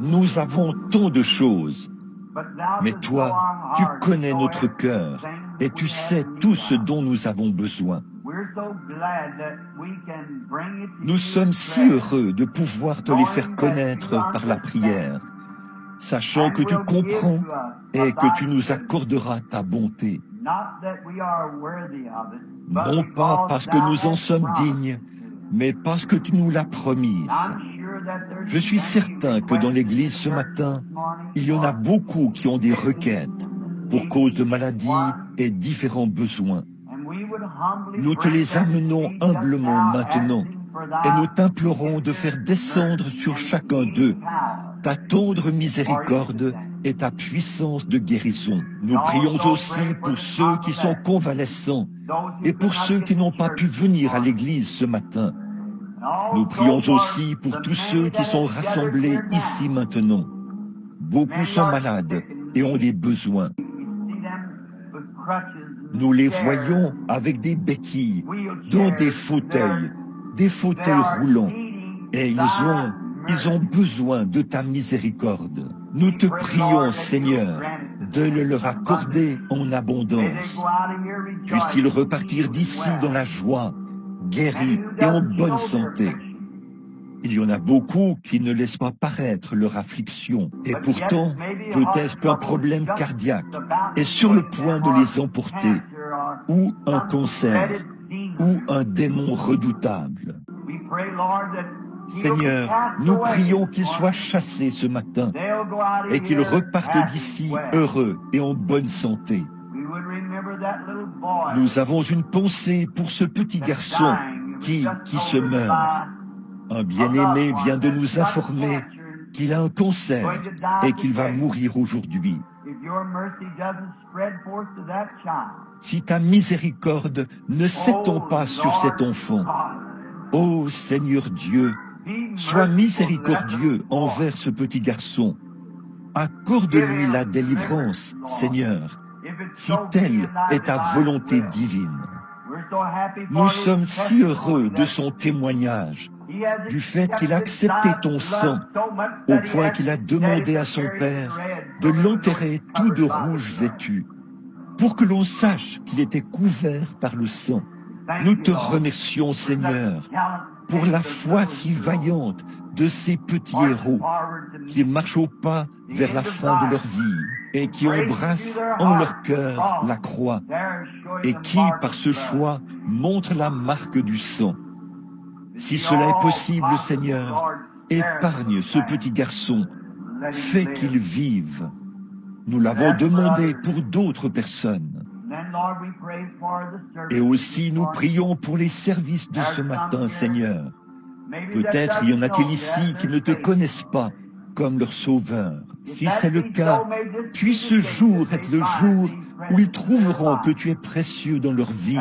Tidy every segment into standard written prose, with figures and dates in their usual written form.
Nous avons tant de choses, mais toi, tu connais notre cœur et tu sais tout ce dont nous avons besoin. Nous sommes si heureux de pouvoir te les faire connaître par la prière, sachant que tu comprends et que tu nous accorderas ta bonté. Non pas parce que nous en sommes dignes, mais parce que tu nous l'as promise. Je suis certain que dans l'Église ce matin, il y en a beaucoup qui ont des requêtes pour cause de maladies et différents besoins. Nous te les amenons humblement maintenant et nous t'implorons de faire descendre sur chacun d'eux ta tendre miséricorde et ta puissance de guérison. Nous prions aussi pour ceux qui sont convalescents et pour ceux qui n'ont pas pu venir à l'église ce matin. Nous prions aussi pour tous ceux qui sont rassemblés ici maintenant. Beaucoup sont malades et ont des besoins. Nous les voyons avec des béquilles, dans des fauteuils roulants, et ils ont besoin de ta miséricorde. Nous te prions, Seigneur, de le leur accorder en abondance. Puissent-ils repartir d'ici dans la joie, guéris et en bonne santé. Il y en a beaucoup qui ne laissent pas paraître leur affliction, et pourtant, peut-être qu'un problème cardiaque est sur le point de les emporter, ou un cancer, ou un démon redoutable. Seigneur, nous prions qu'ils soient chassés ce matin et qu'ils repartent d'ici heureux et en bonne santé. Nous avons une pensée pour ce petit garçon qui se meurt. Un bien-aimé vient de nous informer qu'il a un cancer et qu'il va mourir aujourd'hui. Si ta miséricorde ne s'étend pas sur cet enfant, ô Seigneur Dieu, sois miséricordieux envers ce petit garçon. Accorde-lui la délivrance, Seigneur, si telle est ta volonté divine. Nous sommes si heureux de son témoignage, du fait qu'il a accepté ton sang, au point qu'il a demandé à son Père de l'enterrer tout de rouge vêtu, pour que l'on sache qu'il était couvert par le sang. Nous te remercions, Seigneur, pour la foi si vaillante de ces petits héros qui marchent au pas vers la fin de leur vie et qui embrassent en leur cœur la croix et qui, par ce choix, montrent la marque du sang. Si cela est possible, Seigneur, épargne ce petit garçon, fais qu'il vive. Nous l'avons demandé pour d'autres personnes. Et aussi nous prions pour les services de ce matin, Seigneur. Peut-être y en a-t-il ici qui ne te connaissent pas comme leur sauveur. Si c'est le cas, puisse ce jour être le jour où ils trouveront que tu es précieux dans leur vie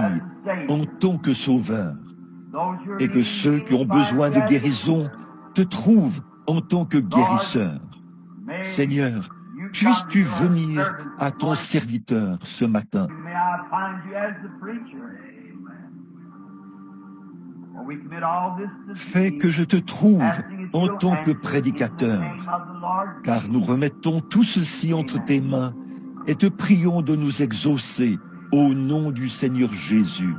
en tant que sauveur. Et que ceux qui ont besoin de guérison te trouvent en tant que guérisseur. Seigneur, puisses-tu venir à ton serviteur ce matin. Fais que je te trouve en tant que prédicateur, car nous remettons tout ceci entre tes mains et te prions de nous exaucer au nom du Seigneur Jésus.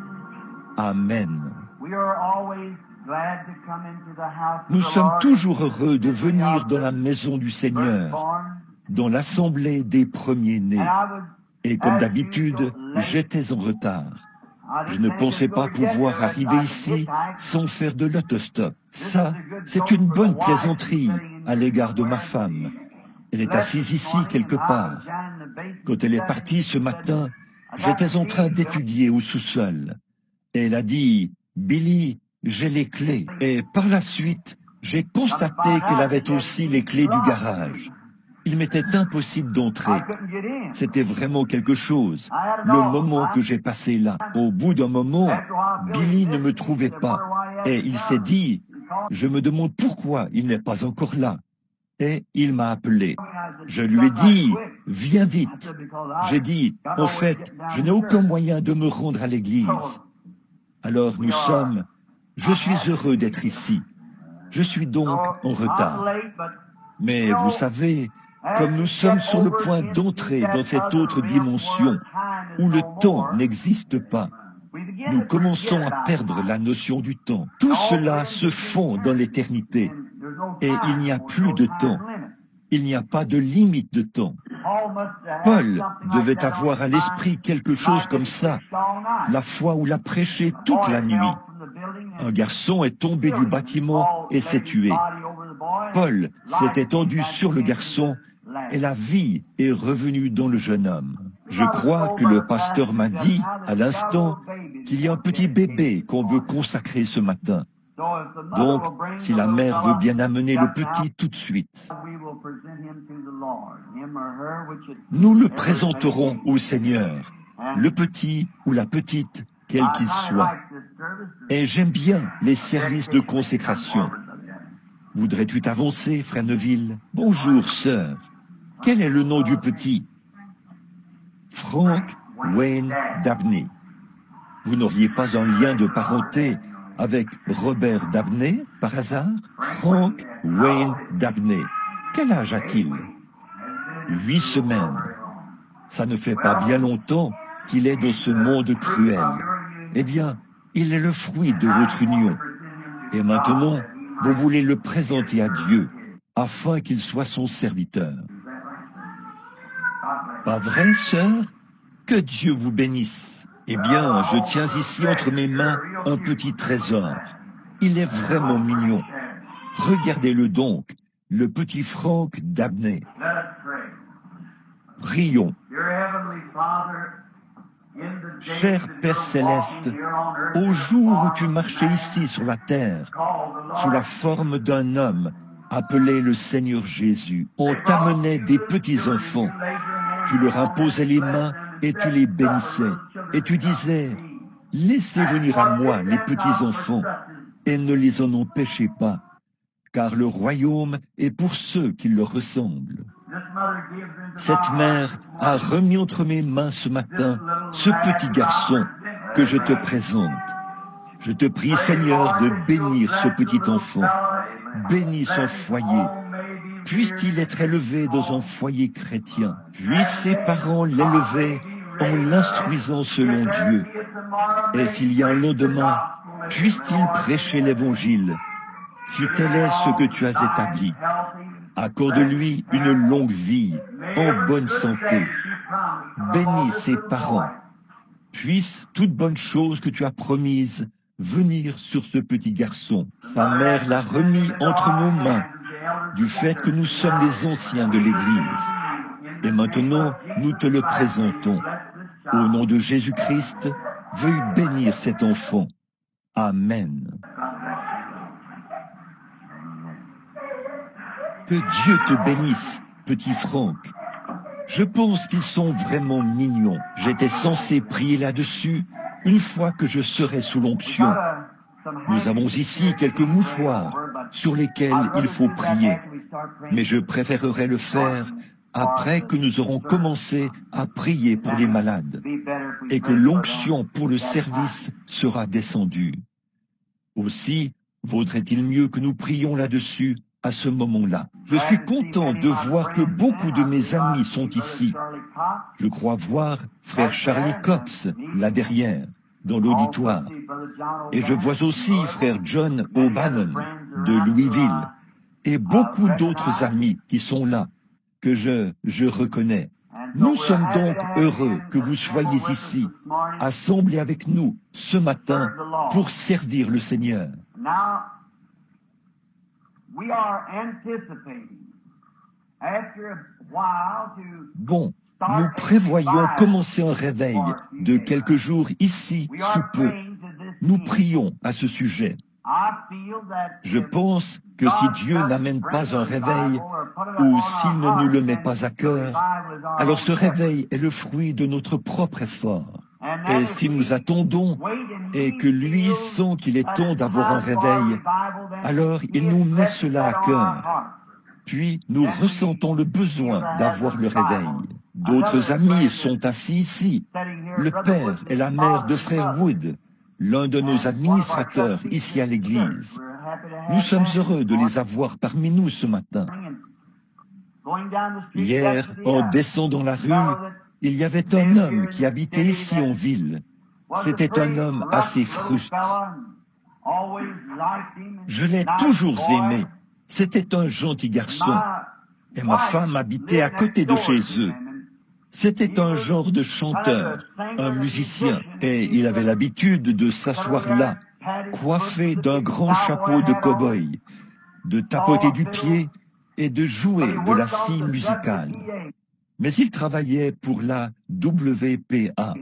Amen. Nous sommes toujours heureux de venir dans la maison du Seigneur, dans l'assemblée des premiers-nés. Et comme d'habitude, j'étais en retard. Je ne pensais pas pouvoir arriver ici sans faire de l'autostop. Ça, c'est une bonne plaisanterie à l'égard de ma femme. Elle est assise ici quelque part. Quand elle est partie ce matin, j'étais en train d'étudier au sous-sol. Et elle a dit, « Billy, j'ai les clés. » Et par la suite, j'ai constaté qu'elle avait aussi les clés du garage. Il m'était impossible d'entrer. C'était vraiment quelque chose. Le moment que j'ai passé là, au bout d'un moment, Billy ne me trouvait pas. Et il s'est dit, je me demande pourquoi il n'est pas encore là. Et il m'a appelé. Je lui ai dit, viens vite. J'ai dit, en fait, je n'ai aucun moyen de me rendre à l'église. Alors je suis heureux d'être ici. Je suis donc en retard. Mais vous savez, comme nous sommes sur le point d'entrer dans cette autre dimension où le temps n'existe pas, nous commençons à perdre la notion du temps. Tout cela se fond dans l'éternité et il n'y a plus de temps. Il n'y a pas de limite de temps. Paul devait avoir à l'esprit quelque chose comme ça, la fois où il a prêché toute la nuit. Un garçon est tombé du bâtiment et s'est tué. Paul s'est étendu sur le garçon et la vie est revenue dans le jeune homme. Je crois que le pasteur m'a dit à l'instant qu'il y a un petit bébé qu'on veut consacrer ce matin. Donc, si la mère veut bien amener le petit tout de suite, nous le présenterons au Seigneur, le petit ou la petite, quel qu'il soit. Et j'aime bien les services de consécration. Voudrais-tu t'avancer, frère Neville? Bonjour, sœur. Quel est le nom du petit? Frank Wayne Dabney. Vous n'auriez pas un lien de parenté avec Robert Dabney, par hasard? Frank Wayne Dabney. Quel âge a-t-il? 8 semaines. Ça ne fait pas bien longtemps qu'il est dans ce monde cruel. Eh bien, il est le fruit de votre union. Et maintenant, vous voulez le présenter à Dieu, afin qu'il soit son serviteur. Pas vrai, sœur? Que Dieu vous bénisse. Eh bien, je tiens ici entre mes mains un petit trésor. Il est vraiment mignon. Regardez-le donc, le petit Frank Dabney. Prions. Cher Père Céleste, au jour où tu marchais ici sur la terre, sous la forme d'un homme appelé le Seigneur Jésus, on t'amenait des petits-enfants. Tu leur imposais les mains et tu les bénissais. Et tu disais, laissez venir à moi les petits-enfants et ne les en empêchez pas, car le royaume est pour ceux qui leur ressemblent. Cette mère a remis entre mes mains ce matin ce petit garçon que je te présente. Je te prie, Seigneur, de bénir ce petit enfant. Bénis son foyer. Puisse-t-il être élevé dans un foyer chrétien. Puissent ses parents l'élever en l'instruisant selon Dieu. Et s'il y a un lendemain, puisse-t-il prêcher l'Évangile, si tel est ce que tu as établi. Accorde-lui une longue vie, en bonne santé. Bénis ses parents. Puisse toute bonne chose que tu as promise venir sur ce petit garçon. Sa mère l'a remis entre nos mains, du fait que nous sommes les anciens de l'Église. Et maintenant, nous te le présentons. Au nom de Jésus-Christ, veuille bénir cet enfant. Amen. Que Dieu te bénisse, petit Franck. Je pense qu'ils sont vraiment mignons. J'étais censé prier là-dessus une fois que je serai sous l'onction. Nous avons ici quelques mouchoirs sur lesquels il faut prier. Mais je préférerais le faire après que nous aurons commencé à prier pour les malades et que l'onction pour le service sera descendue. Aussi, vaudrait-il mieux que nous prions là-dessus à ce moment-là. Je suis content de voir que beaucoup de mes amis sont ici. Je crois voir frère Charlie Cox, là derrière, dans l'auditoire. Et je vois aussi frère John O'Bannon, de Louisville, et beaucoup d'autres amis qui sont là, que je reconnais. Nous sommes donc heureux que vous soyez ici, assemblés avec nous ce matin pour servir le Seigneur. Bon, nous prévoyons commencer un réveil de quelques jours ici sous peu. Nous prions à ce sujet. Je pense que si Dieu n'amène pas un réveil ou s'il ne nous le met pas à cœur, alors ce réveil est le fruit de notre propre effort. Et si nous attendons et que lui sent qu'il est temps d'avoir un réveil, alors il nous met cela à cœur. Puis nous ressentons le besoin d'avoir le réveil. D'autres amis sont assis ici. Le père et la mère de frère Wood, l'un de nos administrateurs ici à l'église. Nous sommes heureux de les avoir parmi nous ce matin. Hier, en descendant la rue, il y avait un homme qui habitait ici en ville. C'était un homme assez fruste. Je l'ai toujours aimé. C'était un gentil garçon. Et ma femme habitait à côté de chez eux. C'était un genre de chanteur, un musicien, et il avait l'habitude de s'asseoir là, coiffé d'un grand chapeau de cow-boy, de tapoter du pied et de jouer de la scie musicale. Mais il travaillait pour la WPA.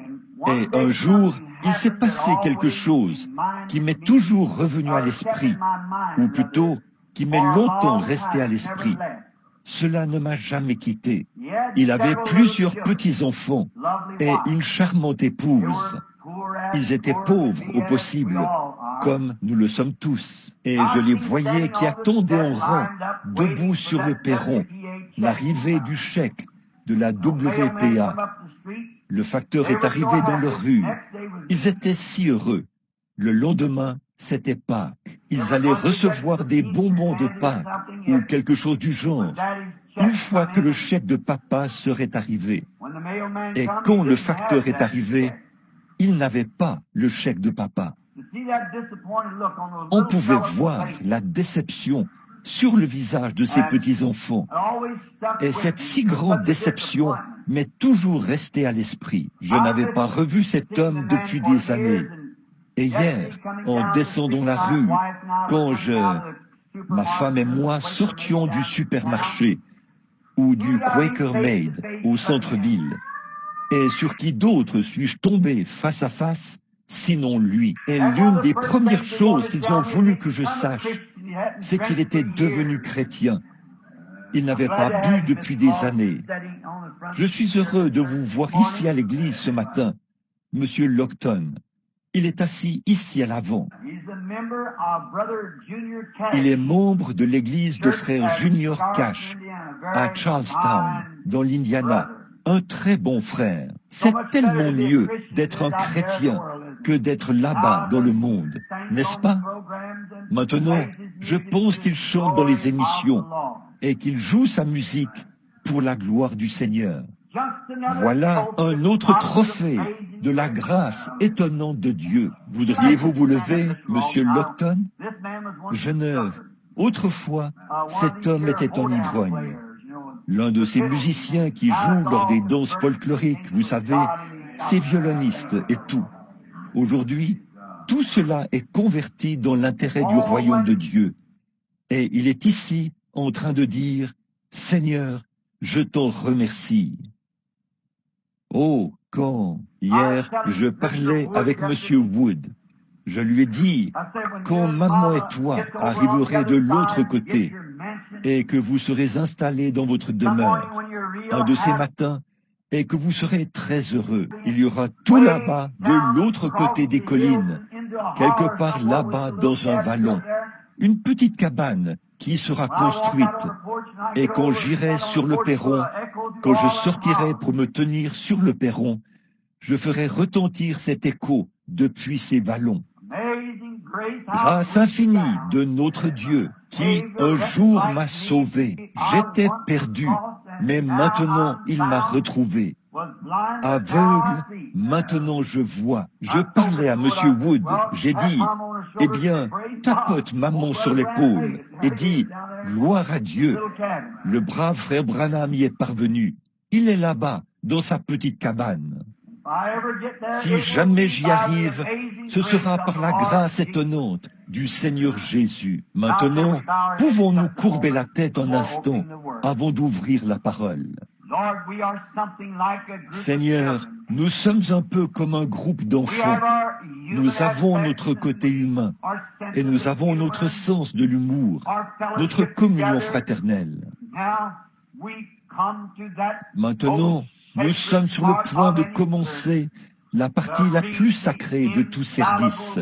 Et un jour, il s'est passé quelque chose qui m'est toujours revenu à l'esprit, ou plutôt, qui m'est longtemps resté à l'esprit. Cela ne m'a jamais quitté. Il avait plusieurs petits-enfants et une charmante épouse. Ils étaient pauvres au possible, comme nous le sommes tous. Et je les voyais qui attendaient en rang, debout sur le perron, l'arrivée du chèque de la WPA. Le facteur est arrivé dans leur rue. Ils étaient si heureux. Le lendemain, c'était Pâques. Ils allaient recevoir des bonbons de Pâques ou quelque chose du genre, une fois que le chèque de papa serait arrivé. Et quand le facteur est arrivé, il n'avait pas le chèque de papa. On pouvait voir la déception sur le visage de ces petits-enfants. Et cette si grande déception m'est toujours restée à l'esprit. Je n'avais pas revu cet homme depuis des années. Et hier, en descendant la rue, quand ma femme et moi sortions du supermarché ou du Quaker Maid au centre-ville, et sur qui d'autre suis-je tombé face à face, sinon lui. Et l'une des premières choses qu'ils ont voulu que je sache, c'est qu'il était devenu chrétien. Il n'avait pas bu depuis des années. Je suis heureux de vous voir ici à l'église ce matin, Monsieur Lockton. Il est assis ici à l'avant. Il est membre de l'église de frère Junior Cash à Charlestown, dans l'Indiana. Un très bon frère. C'est tellement mieux d'être un chrétien que d'être là-bas dans le monde, n'est-ce pas? Maintenant, je pense qu'il chante dans les émissions et qu'il joue sa musique pour la gloire du Seigneur. Voilà un autre trophée de la grâce étonnante de Dieu. Voudriez-vous vous lever, Monsieur Lockton? Autrefois, cet homme était en ivrogne. L'un de ces musiciens qui jouent lors des danses folkloriques, vous savez, ces violonistes et tout. Aujourd'hui, tout cela est converti dans l'intérêt du royaume de Dieu. Et il est ici en train de dire, « Seigneur, je t'en remercie. » Oh, hier, je parlais avec Monsieur Wood. Je lui ai dit, quand maman et toi arriverez de l'autre côté et que vous serez installés dans votre demeure, un de ces matins, et que vous serez très heureux, il y aura tout là-bas, de l'autre côté des collines, quelque part là-bas dans un vallon, une petite cabane qui sera construite. Et quand j'irai sur le perron, quand je sortirai pour me tenir sur le perron, je ferai retentir cet écho depuis ces vallons. Grâce infinie de notre Dieu, qui un jour m'a sauvé. J'étais perdu, mais maintenant il m'a retrouvé. Aveugle, maintenant je vois. Je parlais à Monsieur Wood, j'ai dit, eh bien, tapote maman sur l'épaule et dis, gloire à Dieu. Le brave frère Branham y est parvenu. Il est là-bas, dans sa petite cabane. Si jamais j'y arrive, ce sera par la grâce étonnante du Seigneur Jésus. Maintenant, pouvons-nous courber la tête un instant avant d'ouvrir la parole? Seigneur, nous sommes un peu comme un groupe d'enfants. Nous avons notre côté humain et nous avons notre sens de l'humour, notre communion fraternelle. Maintenant, nous sommes sur le point de commencer la partie la plus sacrée de tout service,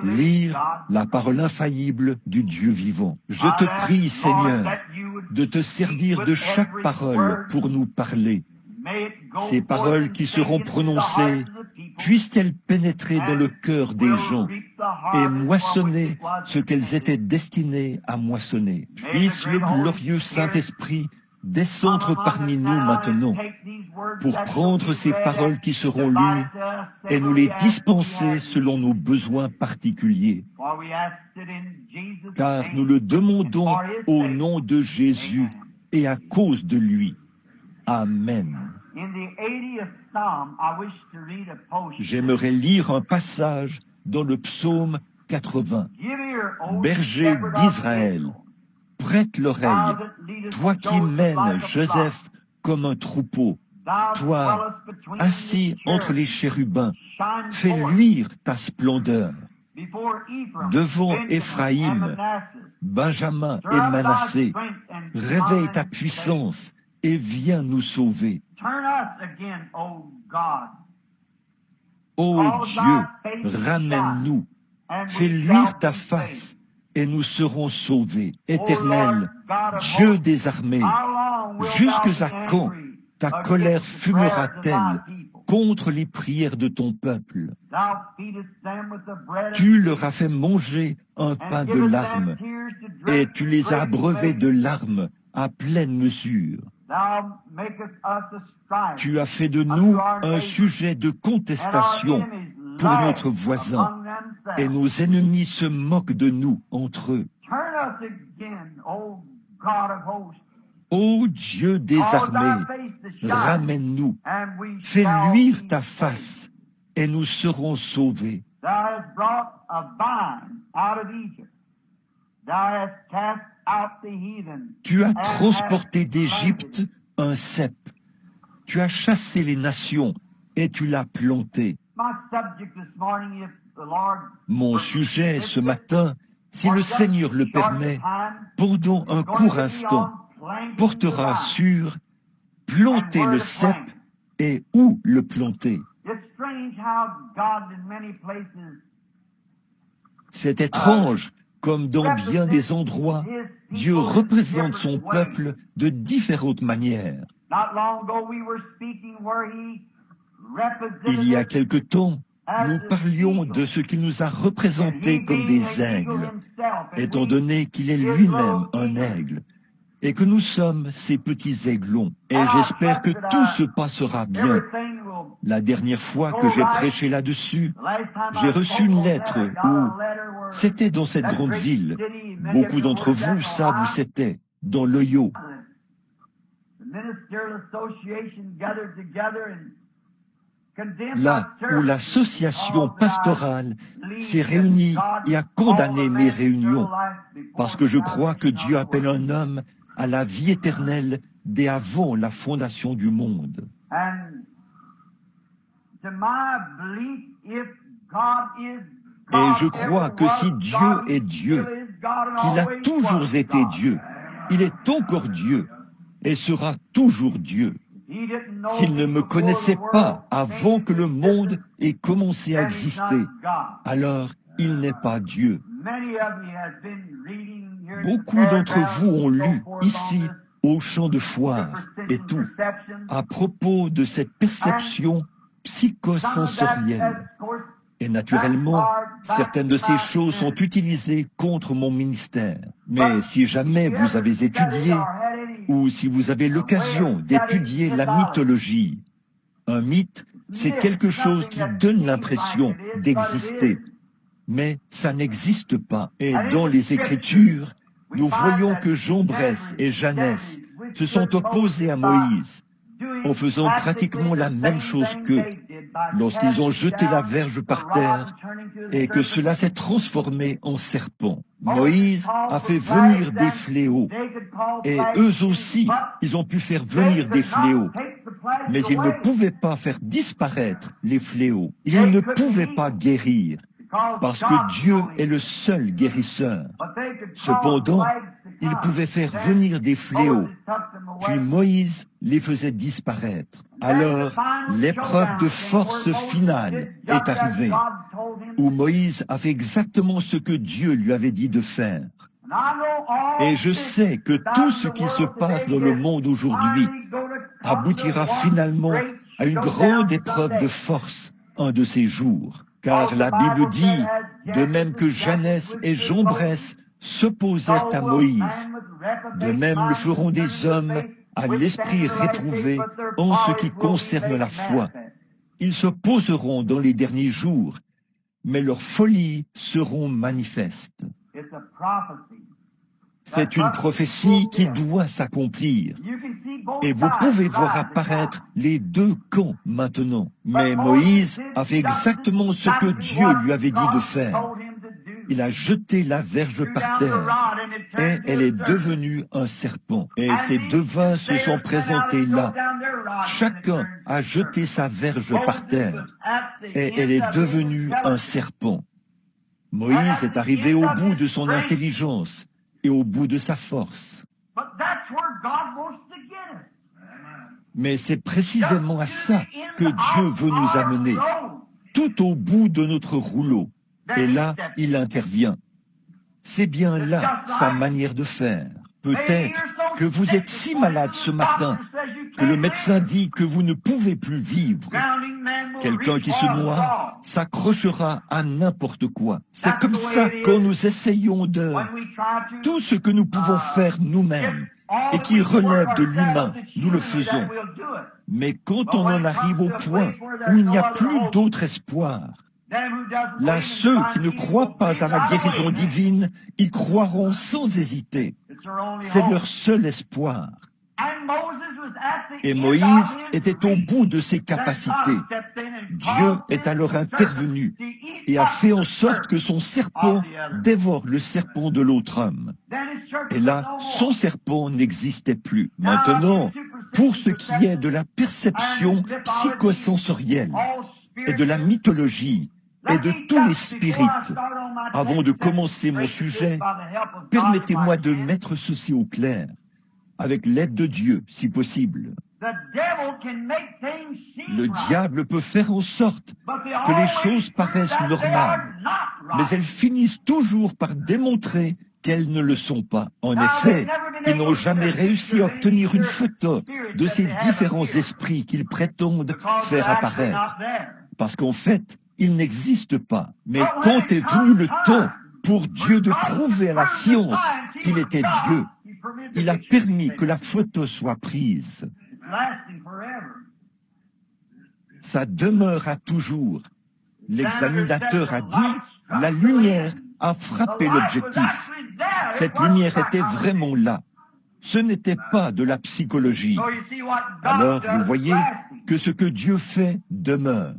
lire la parole infaillible du Dieu vivant. Je te prie, Seigneur, de te servir de chaque parole pour nous parler. Ces paroles qui seront prononcées, puissent-elles pénétrer dans le cœur des gens et moissonner ce qu'elles étaient destinées à moissonner. Puisse le glorieux Saint-Esprit descendre parmi nous maintenant pour prendre ces paroles qui seront lues et nous les dispenser selon nos besoins particuliers. Car nous le demandons au nom de Jésus et à cause de lui. Amen. J'aimerais lire un passage dans le psaume 80. Berger d'Israël, prête l'oreille, toi qui mènes Joseph comme un troupeau, toi, assis entre les chérubins, fais luire ta splendeur. Devant Éphraïm, Benjamin et Manassé, réveille ta puissance et viens nous sauver. Ô Dieu, ramène-nous, fais luire ta face et nous serons sauvés. Éternel, Dieu des armées, jusqu'à quand ta colère fumera-t-elle contre les prières de ton peuple? Tu leur as fait manger un pain de larmes et tu les as abreuvés de larmes à pleine mesure. Tu as fait de nous un sujet de contestation pour notre voisin, et nos ennemis se moquent de nous entre eux. Ô Dieu des armées, ramène-nous, fais luire ta face, et nous serons sauvés. Tu as transporté d'Égypte un cep. Tu as chassé les nations et tu l'as planté. Mon sujet ce matin, si le Seigneur le permet, pendant un court instant, portera sur planter le cep et où le planter. C'est étrange, comme dans bien des endroits, Dieu représente son peuple de différentes manières. Il y a quelque temps, nous parlions de ce qu'il nous a représentés comme des aigles, étant donné qu'il est lui-même un aigle, et que nous sommes ces petits aiglons. Et j'espère que tout se passera bien. La dernière fois que j'ai prêché là-dessus, j'ai reçu une lettre où c'était dans cette grande ville. Beaucoup d'entre vous savent où c'était, dans l'Ohio. Là où l'association pastorale s'est réunie et a condamné mes réunions, parce que je crois que Dieu appelle un homme à la vie éternelle dès avant la fondation du monde. Et je crois que si Dieu est Dieu, qu'il a toujours été Dieu, il est encore Dieu et sera toujours Dieu. S'il ne me connaissait pas avant que le monde ait commencé à exister, alors il n'est pas Dieu. Beaucoup d'entre vous ont lu ici, au champ de foire et tout, à propos de cette perception psychosensorielle. Et naturellement, certaines de ces choses sont utilisées contre mon ministère. Mais si jamais vous avez étudié, ou si vous avez l'occasion d'étudier la mythologie, un mythe, c'est quelque chose qui donne l'impression d'exister, mais ça n'existe pas. Et dans les Écritures, nous voyons que Jambres et Jannes se sont opposés à Moïse, en faisant pratiquement la même chose qu'eux, lorsqu'ils ont jeté la verge par terre et que cela s'est transformé en serpent. Moïse a fait venir des fléaux et eux aussi, ils ont pu faire venir des fléaux. Mais ils ne pouvaient pas faire disparaître les fléaux. Ils ne pouvaient pas guérir parce que Dieu est le seul guérisseur. Cependant, il pouvait faire venir des fléaux, puis Moïse les faisait disparaître. Alors, l'épreuve de force finale est arrivée, où Moïse a fait exactement ce que Dieu lui avait dit de faire. Et je sais que tout ce qui se passe dans le monde aujourd'hui aboutira finalement à une grande épreuve de force un de ces jours. Car la Bible dit, de même que Janès et Jambres s'opposèrent à Moïse, de même le feront des hommes à l'esprit réprouvé en ce qui concerne la foi. Ils s'opposeront dans les derniers jours, mais leurs folies seront manifestes. C'est une prophétie qui doit s'accomplir. Et vous pouvez voir apparaître les deux camps maintenant. Mais Moïse a fait exactement ce que Dieu lui avait dit de faire. Il a jeté la verge par terre et elle est devenue un serpent. Et ces devins se sont présentés là. Chacun a jeté sa verge par terre et elle est devenue un serpent. Moïse est arrivé au bout de son intelligence et au bout de sa force. Mais c'est précisément à ça que Dieu veut nous amener, tout au bout de notre rouleau. Et là, il intervient. C'est bien là sa manière de faire. Peut-être que vous êtes si malade ce matin que le médecin dit que vous ne pouvez plus vivre. Quelqu'un qui se noie s'accrochera à n'importe quoi. C'est comme ça quand nous essayons de... Tout ce que nous pouvons faire nous-mêmes et qui relève de l'humain, nous le faisons. Mais quand on en arrive au point où il n'y a plus d'autre espoir, là, ceux qui ne croient pas à la guérison divine, ils croiront sans hésiter. C'est leur seul espoir. Et Moïse était au bout de ses capacités. Dieu est alors intervenu et a fait en sorte que son serpent dévore le serpent de l'autre homme. Et là, son serpent n'existait plus. Maintenant, pour ce qui est de la perception psychosensorielle et de la mythologie, et de tous les spirites. Avant de commencer mon sujet, permettez-moi de mettre ceci au clair, avec l'aide de Dieu, si possible. Le diable peut faire en sorte que les choses paraissent normales, mais elles finissent toujours par démontrer qu'elles ne le sont pas. En effet, ils n'ont jamais réussi à obtenir une photo de ces différents esprits qu'ils prétendent faire apparaître. Parce qu'en fait, il n'existe pas. Mais quand est venu le temps pour Dieu de prouver à la science qu'il était Dieu, il a permis que la photo soit prise. Ça demeurera toujours. L'examinateur a dit, la lumière a frappé l'objectif. Cette lumière était vraiment là. Ce n'était pas de la psychologie. Alors, vous voyez que ce que Dieu fait demeure.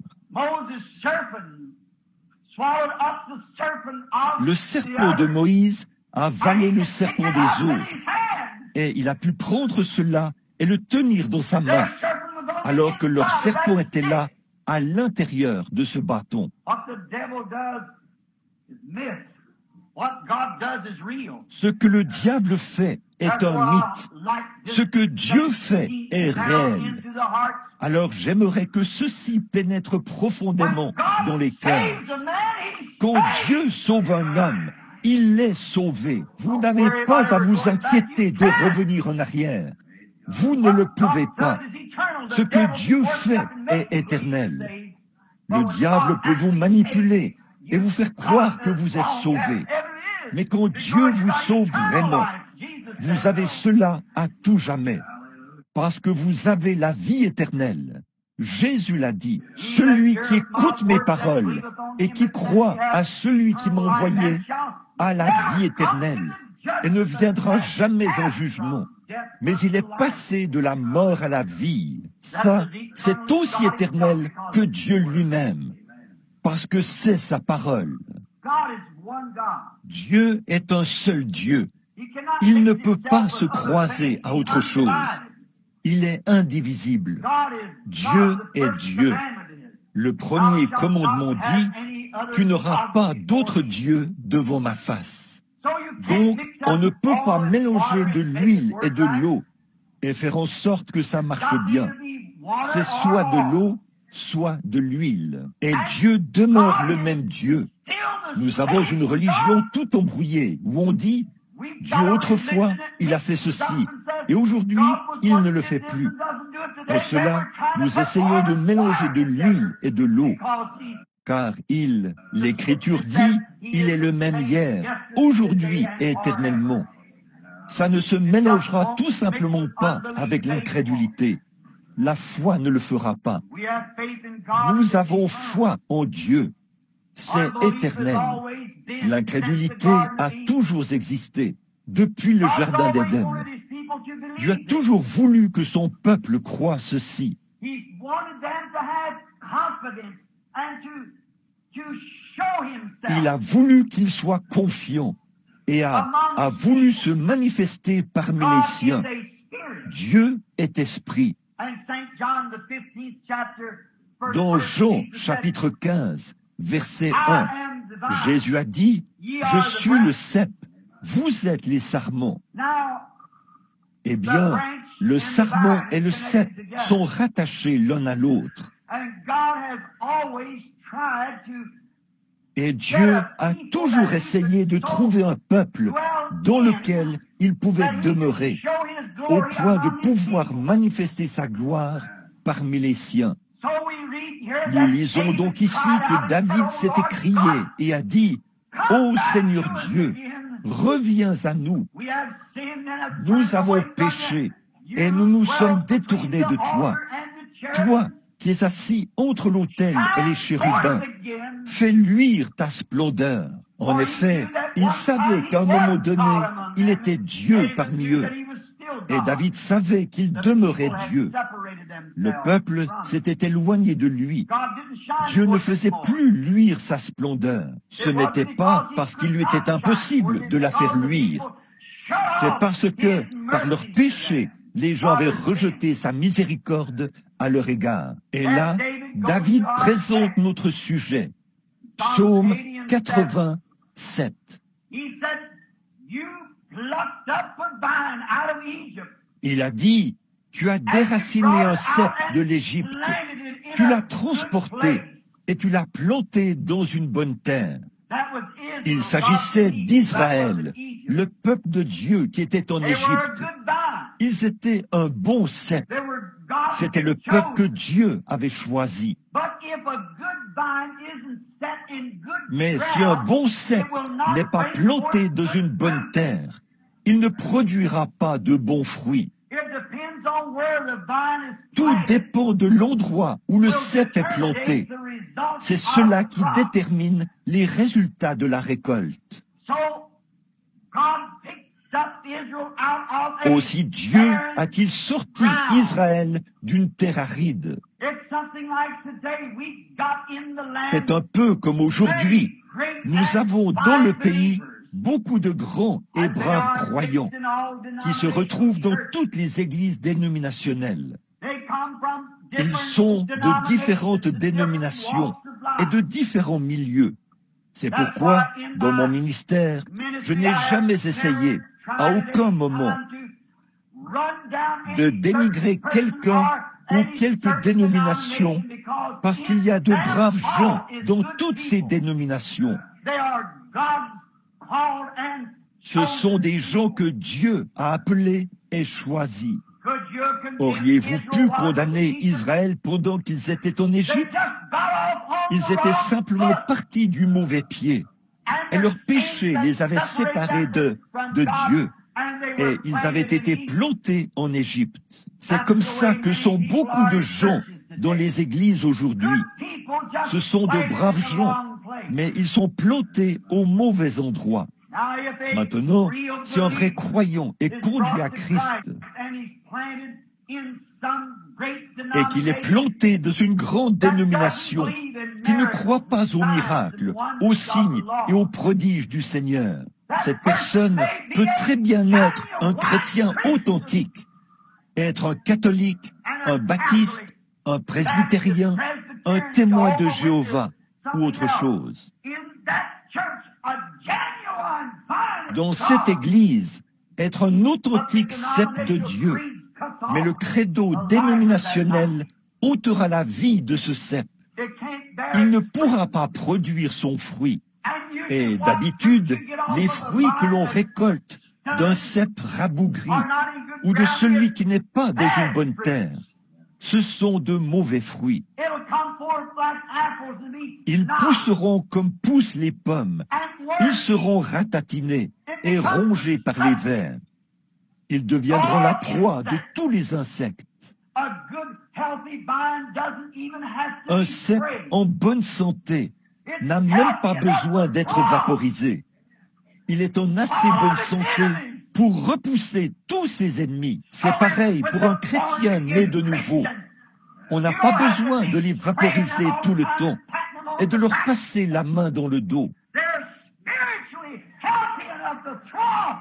Le serpent de Moïse a avalé le serpent des autres. Et il a pu prendre cela et le tenir dans sa main, alors que leur serpent était là, à l'intérieur de ce bâton. Ce que le diable fait est un mythe. Ce que Dieu fait est réel. Alors j'aimerais que ceci pénètre profondément dans les cœurs. Quand Dieu sauve un homme, il est sauvé. Vous n'avez pas à vous inquiéter de revenir en arrière. Vous ne le pouvez pas. Ce que Dieu fait est éternel. Le diable peut vous manipuler et vous faire croire que vous êtes sauvé. Mais quand Dieu vous sauve vraiment, vous avez cela à tout jamais. Parce que vous avez la vie éternelle. Jésus l'a dit, celui qui écoute mes paroles et qui croit à celui qui m'a envoyé a la vie éternelle et ne viendra jamais en jugement. Mais il est passé de la mort à la vie. Ça, c'est aussi éternel que Dieu lui-même, parce que c'est sa parole. Dieu est un seul Dieu. Il ne peut pas se croiser à autre chose. Il est indivisible. Dieu est Dieu. Le premier commandement dit, « Tu n'auras pas d'autre Dieu devant ma face ». Donc, on ne peut pas mélanger de l'huile et de l'eau et faire en sorte que ça marche bien. C'est soit de l'eau, soit de l'huile. Et Dieu demeure le même Dieu. Nous avons une religion tout embrouillée où on dit, Dieu autrefois, il a fait ceci, et aujourd'hui, il ne le fait plus. En cela, nous essayons de mélanger de l'huile et de l'eau. car l'Écriture dit, il est le même hier, aujourd'hui et éternellement. Ça ne se mélangera tout simplement pas avec l'incrédulité. La foi ne le fera pas. Nous avons foi en Dieu. C'est éternel. L'incrédulité a toujours existé, depuis le Jardin d'Éden. Dieu a toujours voulu que son peuple croie ceci. Il a voulu qu'il soit confiant et a voulu se manifester parmi les siens. Dieu est esprit. Dans Jean chapitre 15, verset 1, Jésus a dit, « Je suis le cep, vous êtes les sarments. » Eh bien, le sarment et le cep sont rattachés l'un à l'autre. Et Dieu a toujours essayé de trouver un peuple dans lequel il pouvait demeurer, au point de pouvoir manifester sa gloire parmi les siens. Nous lisons donc ici que David s'est écrié et a dit, « Ô Seigneur Dieu, reviens à nous. Nous avons péché et nous nous sommes détournés de toi. Toi qui es assis entre l'autel et les chérubins, fais luire ta splendeur. » En effet, il savait qu'à un moment donné, il était Dieu parmi eux. Et David savait qu'il demeurait Dieu. Le peuple s'était éloigné de lui. Dieu ne faisait plus luire sa splendeur. Ce n'était pas parce qu'il lui était impossible de la faire luire. C'est parce que, par leur péché, les gens avaient rejeté sa miséricorde à leur égard. Et là, David présente notre sujet. Psaume 87. Il a dit, « Tu as déraciné un cep de l'Égypte, tu l'as transporté et tu l'as planté dans une bonne terre. » Il s'agissait d'Israël, le peuple de Dieu qui était en Égypte. Ils étaient un bon cep. C'était le peuple que Dieu avait choisi. Mais si un bon cep n'est pas planté dans une bonne terre, il ne produira pas de bons fruits. Tout dépend de l'endroit où le cep est planté. C'est cela qui détermine les résultats de la récolte. Aussi Dieu a-t-il sorti Israël d'une terre aride. C'est un peu comme aujourd'hui. Nous avons dans le pays beaucoup de grands et braves croyants qui se retrouvent dans toutes les églises dénominationnelles. Ils sont de différentes dénominations et de différents milieux. C'est pourquoi, dans mon ministère, je n'ai jamais essayé, à aucun moment, de dénigrer quelqu'un ou quelque dénomination, parce qu'il y a de braves gens dans toutes ces dénominations. Ce sont des gens que Dieu a appelés et choisis. Auriez-vous pu condamner Israël pendant qu'ils étaient en Égypte? Ils étaient simplement partis du mauvais pied. Et leur péché les avait séparés de Dieu. Et ils avaient été plantés en Égypte. C'est comme ça que sont beaucoup de gens dans les églises aujourd'hui. Ce sont de braves gens, mais ils sont plantés au mauvais endroit. Maintenant, si un vrai croyant est conduit à Christ et qu'il est planté dans une grande dénomination qui ne croit pas aux miracles, aux signes et aux prodiges du Seigneur, cette personne peut très bien être un chrétien authentique, être un catholique, un baptiste, un presbytérien, un témoin de Jéhovah ou autre chose. Dans cette église, être un authentique cep de Dieu, mais le credo dénominationnel ôtera la vie de ce cep. Il ne pourra pas produire son fruit. Et d'habitude, les fruits que l'on récolte d'un cep rabougri ou de celui qui n'est pas dans une bonne terre ce sont de mauvais fruits. It'll come forth like apples and be Ils gnawed pousseront comme poussent les pommes. and Ils wormy. seront ratatinés et rongés par les vers. Ils deviendront la proie de tous les insectes. A good, healthy vine doesn't even have to Un be cep sprayed. en bonne santé It's n'a même pas healthy enough besoin to d'être grow. vaporisé. Il est en assez bonne santé pour repousser tous ses ennemis. C'est pareil pour un chrétien né de nouveau. On n'a pas besoin de les vaporiser tout le temps et de leur passer la main dans le dos. They're spiritually healthy enough to throw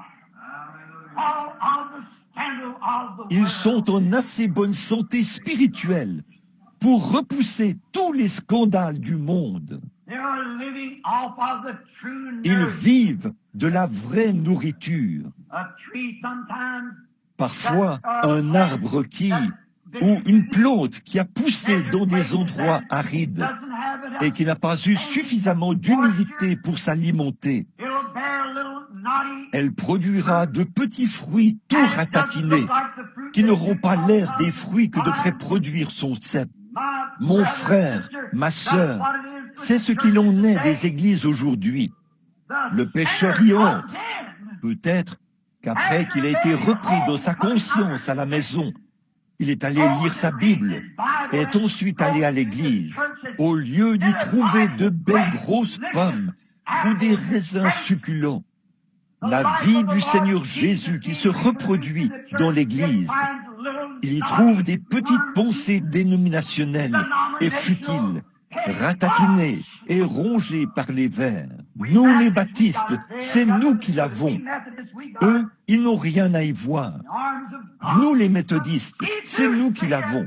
all of the scandal of the Ils world. sont en assez bonne santé spirituelle pour repousser tous les scandales du monde. They are living off of the true Ils nourishment. vivent de la vraie nourriture. A tree sometimes Parfois, un arbre ou une plante qui a poussé dans des endroits arides doesn't have enough. et qui n'a pas eu suffisamment d'humidité pour s'alimenter, It'll bear little knotty. elle produira de petits fruits tout ratatinés qui n'auront pas l'air des fruits que devrait produire son cep. Mon frère, ma sœur, c'est ce qu'il en est des églises aujourd'hui. Le pécheur y entre. Peut-être qu'après qu'il a été repris dans sa conscience à la maison, il est allé lire sa Bible et est ensuite allé à l'église, au lieu d'y trouver de belles grosses pommes ou des raisins succulents. La vie du Seigneur Jésus qui se reproduit dans l'église, il y trouve des petites pensées dénominationnelles et futiles, ratatinées et rongées par les vers. Nous, les baptistes, c'est nous qui l'avons. Eux, ils n'ont rien à y voir. Nous, les méthodistes, c'est nous qui l'avons.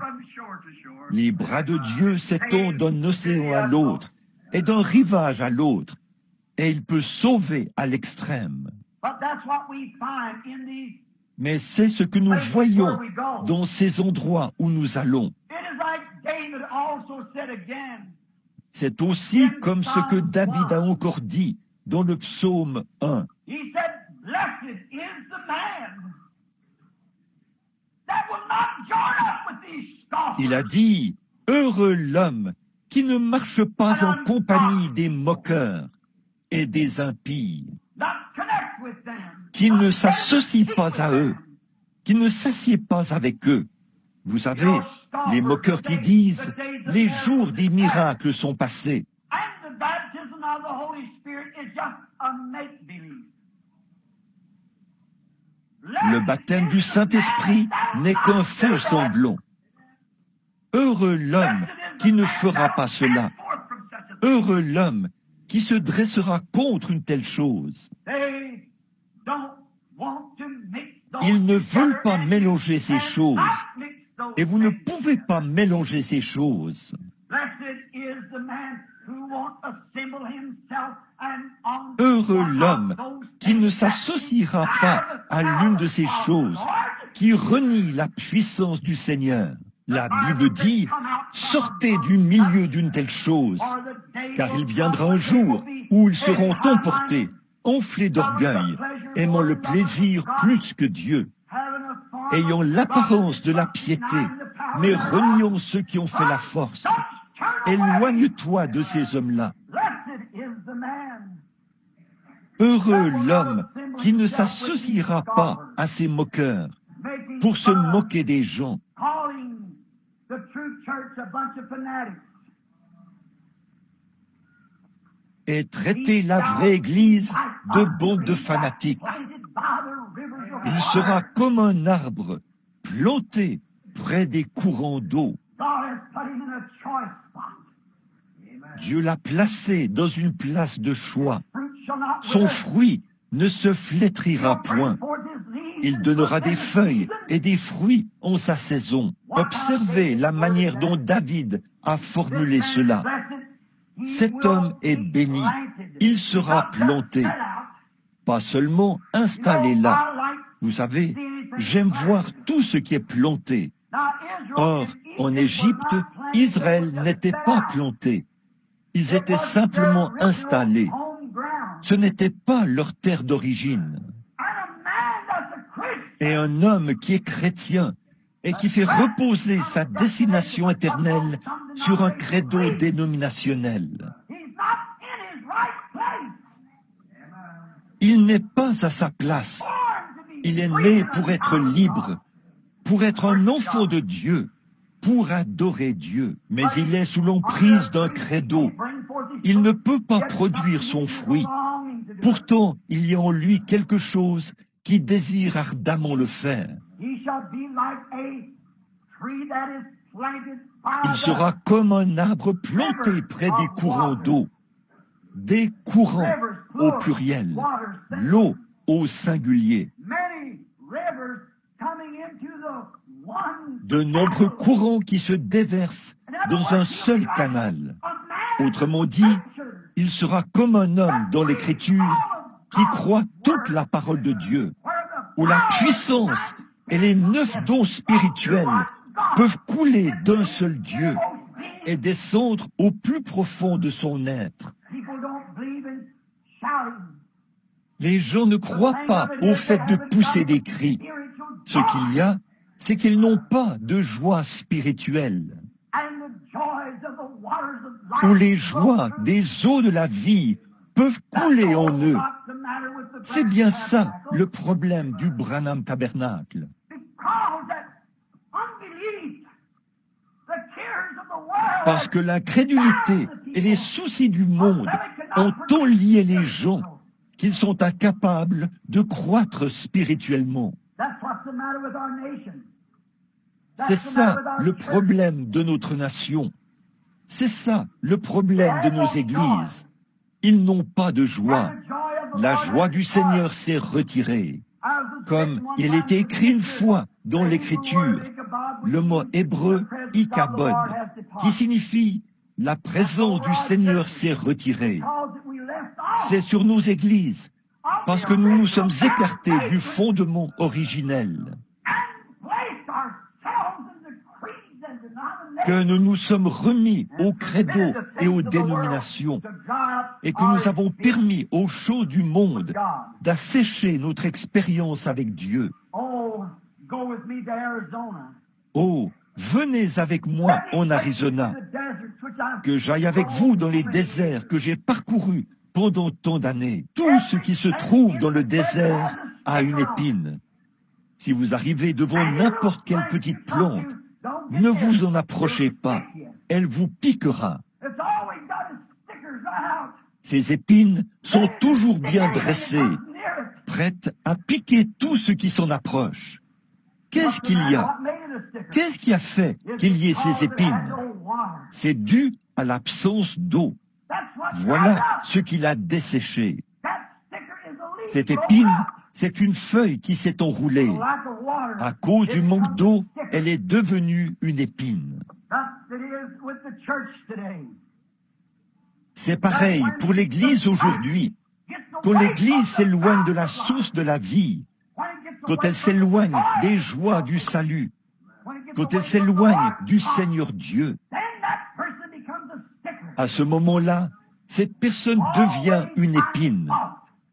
Les bras de Dieu s'étendent d'un océan à l'autre et d'un rivage à l'autre, et il peut sauver à l'extrême. Mais c'est ce que nous voyons dans ces endroits où nous allons. C'est aussi comme ce que David a encore dit dans le psaume 1. Il a dit, « Heureux l'homme qui ne marche pas en compagnie des moqueurs et des impies, qui ne s'associe pas à eux, qui ne s'assied pas avec eux. » Vous savez, les moqueurs qui disent « Les jours des miracles sont passés ». Le baptême du Saint-Esprit n'est qu'un faux semblant. Heureux l'homme qui ne fera pas cela. Heureux l'homme qui se dressera contre une telle chose. Ils ne veulent pas mélanger ces choses. Et vous ne pouvez pas mélanger ces choses. Heureux l'homme qui ne s'associera pas à l'une de ces choses, qui renie la puissance du Seigneur. La Bible dit, sortez du milieu d'une telle chose, car il viendra un jour où ils seront emportés, enflés d'orgueil, aimant le plaisir plus que Dieu, ayant l'apparence de la piété, mais reniant ceux qui ont fait la force. Éloigne-toi de ces hommes-là. Heureux l'homme qui ne s'associera pas à ces moqueurs pour se moquer des gens. Et traiter la vraie Église de bande de fanatiques. Il sera comme un arbre planté près des courants d'eau. Dieu l'a placé dans une place de choix. Son fruit ne se flétrira point. Il donnera des feuilles et des fruits en sa saison. Observez la manière dont David a formulé cela. Cet homme est béni. Il sera planté. Pas seulement installé là. Vous savez, j'aime voir tout ce qui est planté. Or, en Égypte, Israël n'était pas planté. Ils étaient simplement installés. Ce n'était pas leur terre d'origine. Et un homme qui est chrétien et qui fait reposer sa destination éternelle sur un credo dénominationnel. Il n'est pas à sa place. Il est né pour être libre, pour être un enfant de Dieu, pour adorer Dieu. Mais il est sous l'emprise d'un credo. Il ne peut pas produire son fruit. Pourtant, il y a en lui quelque chose qui désire ardemment le faire. Il sera comme un arbre planté près des courants d'eau. Des courants au pluriel, l'eau au singulier. De nombreux courants qui se déversent dans un seul canal. Autrement dit, il sera comme un homme dans l'Écriture qui croit toute la parole de Dieu, où la puissance et les 9 dons spirituels peuvent couler d'un seul Dieu et descendre au plus profond de son être. Les gens ne croient pas au fait de pousser des cris. Ce qu'il y a, c'est qu'ils n'ont pas de joie spirituelle. Où les joies des eaux de la vie peuvent couler en eux. C'est bien ça le problème du Branham Tabernacle. Parce que l'incrédulité et les soucis du monde ont tant lié les gens qu'ils sont incapables de croître spirituellement. C'est ça le problème de notre nation. C'est ça le problème de nos églises. Ils n'ont pas de joie. La joie du Seigneur s'est retirée. Comme il était écrit une fois dans l'Écriture, le mot hébreu « ikabod », qui signifie « la présence du Seigneur s'est retirée ». C'est sur nos églises, parce que nous nous sommes écartés du fondement originel, que nous nous sommes remis au credo et aux dénominations, et que nous avons permis aux choses du monde d'assécher notre expérience avec Dieu. Oh, venez avec moi en Arizona, que j'aille avec vous dans les déserts que j'ai parcourus pendant tant d'années. Tout ce qui se trouve dans le désert a une épine. Si vous arrivez devant n'importe quelle petite plante, ne vous en approchez pas, elle vous piquera. Ces épines sont toujours bien dressées, prêtes à piquer tout ce qui s'en approche. Qu'est-ce qu'il y a? Qu'est-ce qui a fait qu'il y ait ces épines? C'est dû à l'absence d'eau. Voilà ce qui l'a desséché. Cette épine, c'est une feuille qui s'est enroulée. À cause du manque d'eau, elle est devenue une épine. C'est pareil pour l'Église aujourd'hui. Quand l'Église s'éloigne de la source de la vie, quand elle s'éloigne des joies du salut, quand elle s'éloigne du Seigneur Dieu, à ce moment-là, cette personne devient une épine.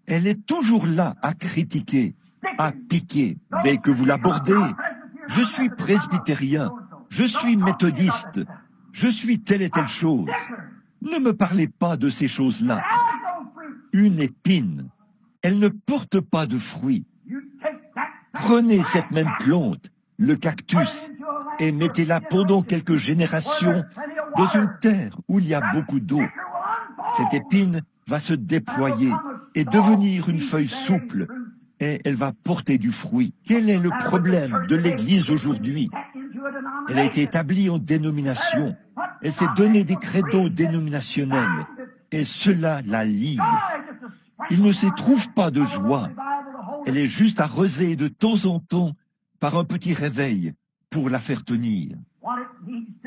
Elle est toujours là à critiquer, à piquer. Dès que vous l'abordez, je suis presbytérien, je suis méthodiste, je suis telle et telle chose. Ne me parlez pas de ces choses-là. Une épine, elle ne porte pas de fruits. Prenez cette même plante, le cactus, et mettez-la pendant quelques générations dans une terre où il y a beaucoup d'eau. Cette épine va se déployer et devenir une feuille souple, et elle va porter du fruit. Quel est le problème de l'Église aujourd'hui? Elle a été établie en dénomination. Elle s'est donné des credos dénominationnels, et cela la lie. Il ne s'y trouve pas de joie. Elle est juste arrosée de temps en temps par un petit réveil pour la faire tenir.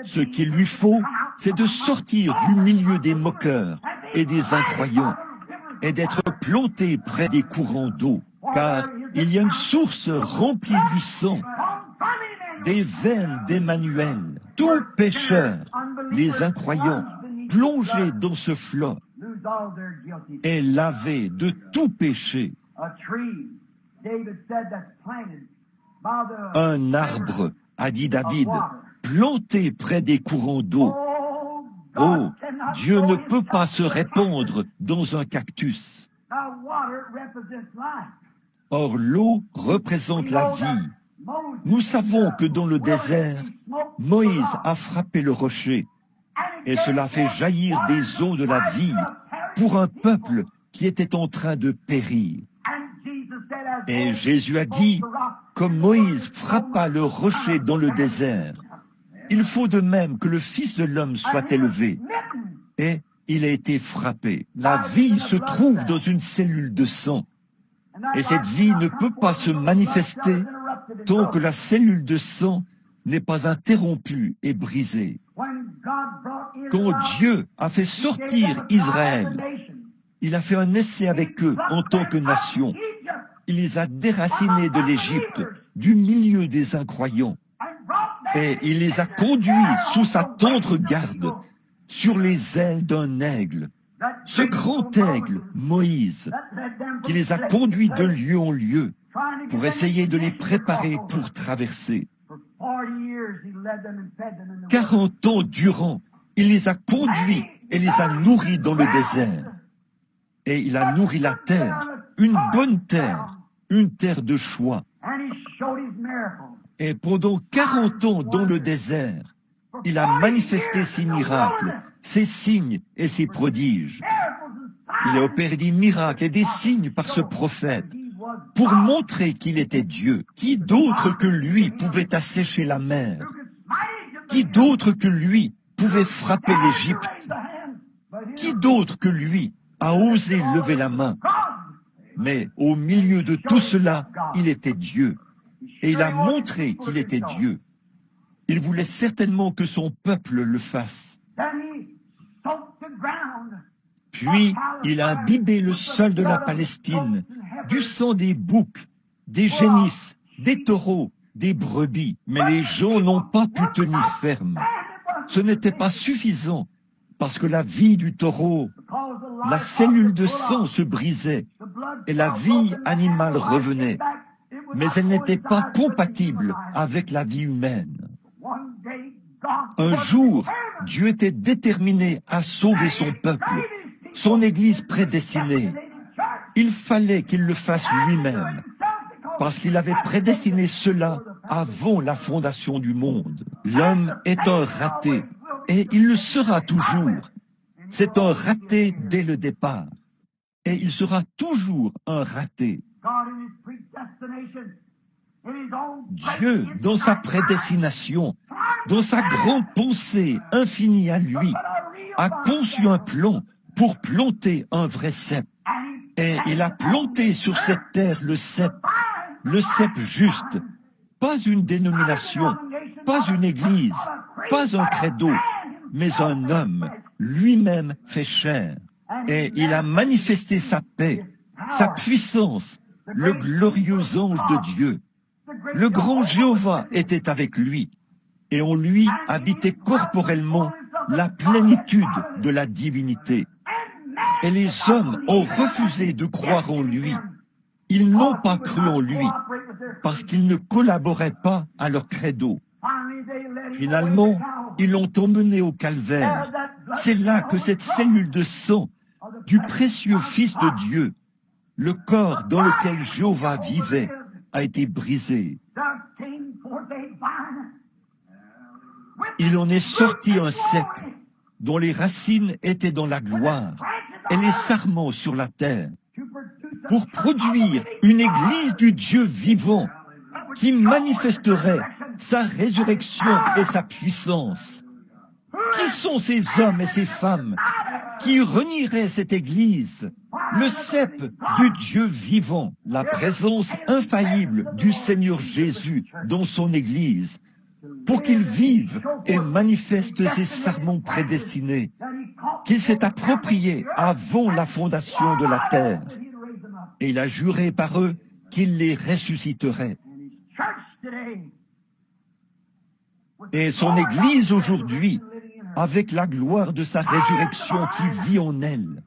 Ce qu'il lui faut, c'est de sortir du milieu des moqueurs et des incroyants et d'être planté près des courants d'eau, car il y a une source remplie du sang, des veines d'Emmanuel. Tout pécheur, les incroyants, plongés dans ce flot, est lavé de tout péché. Un arbre a dit David, planté près des courants d'eau. Oh, Dieu ne peut pas se répandre dans un cactus. Or, l'eau représente la vie. Nous savons que dans le désert, Moïse a frappé le rocher et cela fait jaillir des eaux de la vie pour un peuple qui était en train de périr. Et Jésus a dit, comme Moïse frappa le rocher dans le désert, il faut de même que le Fils de l'homme soit élevé. Et il a été frappé. La vie se trouve dans une cellule de sang. Et cette vie ne peut pas se manifester tant que la cellule de sang n'est pas interrompue et brisée. Quand Dieu a fait sortir Israël, il a fait un essai avec eux en tant que nation. Il les a déracinés de l'Égypte, du milieu des incroyants. Et il les a conduits sous sa tendre garde, sur les ailes d'un aigle. Ce grand aigle, Moïse, qui les a conduits de lieu en lieu pour essayer de les préparer pour traverser. 40 ans durant, il les a conduits et les a nourris dans le désert. Et il a nourri la terre, une bonne terre, une terre de choix. Et pendant 40 ans dans le désert, il a manifesté ses miracles, ses signes et ses prodiges. Il a opéré des miracles et des signes par ce prophète pour montrer qu'il était Dieu. Qui d'autre que lui pouvait assécher la mer? Qui d'autre que lui pouvait frapper l'Égypte? Qui d'autre que lui a osé lever la main? Mais au milieu de tout cela, il était Dieu. Et il a montré qu'il était Dieu. Il voulait certainement que son peuple le fasse. Puis, il a imbibé le sol de la Palestine, du sang des boucs, des génisses, des taureaux, des brebis. Mais les gens n'ont pas pu tenir ferme. Ce n'était pas suffisant, parce que la vie du taureau, la cellule de sang se brisait, et la vie animale revenait. Mais elle n'était pas compatible avec la vie humaine. Un jour, Dieu était déterminé à sauver son peuple, son Église prédestinée. Il fallait qu'il le fasse lui-même, parce qu'il avait prédestiné cela avant la fondation du monde. L'homme est un raté, et il le sera toujours. C'est un raté dès le départ, et il sera toujours un raté. Dieu, dans sa prédestination, dans sa grande pensée infinie à lui, a conçu un plan pour planter un vrai cep. Et il a planté sur cette terre le cep juste, pas une dénomination, pas une église, pas un credo, mais un homme, lui-même fait chair. Et il a manifesté sa paix, sa puissance, le glorieux ange de Dieu. Le grand Jéhovah était avec lui, et en lui habitait corporellement la plénitude de la divinité. Et les hommes ont refusé de croire en lui. Ils n'ont pas cru en lui, parce qu'ils ne collaboraient pas à leur credo. Finalement, ils l'ont emmené au calvaire. C'est là que cette cellule de sang du précieux Fils de Dieu, le corps dans lequel Jéhovah vivait, a été brisée. Il en est sorti un cep dont les racines étaient dans la gloire et les sarments sur la terre, pour produire une église du Dieu vivant qui manifesterait sa résurrection et sa puissance. Qui sont ces hommes et ces femmes qui renieraient cette église, le cep du Dieu vivant, la présence infaillible du Seigneur Jésus dans son église, pour qu'il vive et manifeste ses sermons prédestinés, qu'il s'est approprié avant la fondation de la terre. Et il a juré par eux qu'il les ressusciterait. Et son Église aujourd'hui, avec la gloire de sa résurrection qui vit en elle.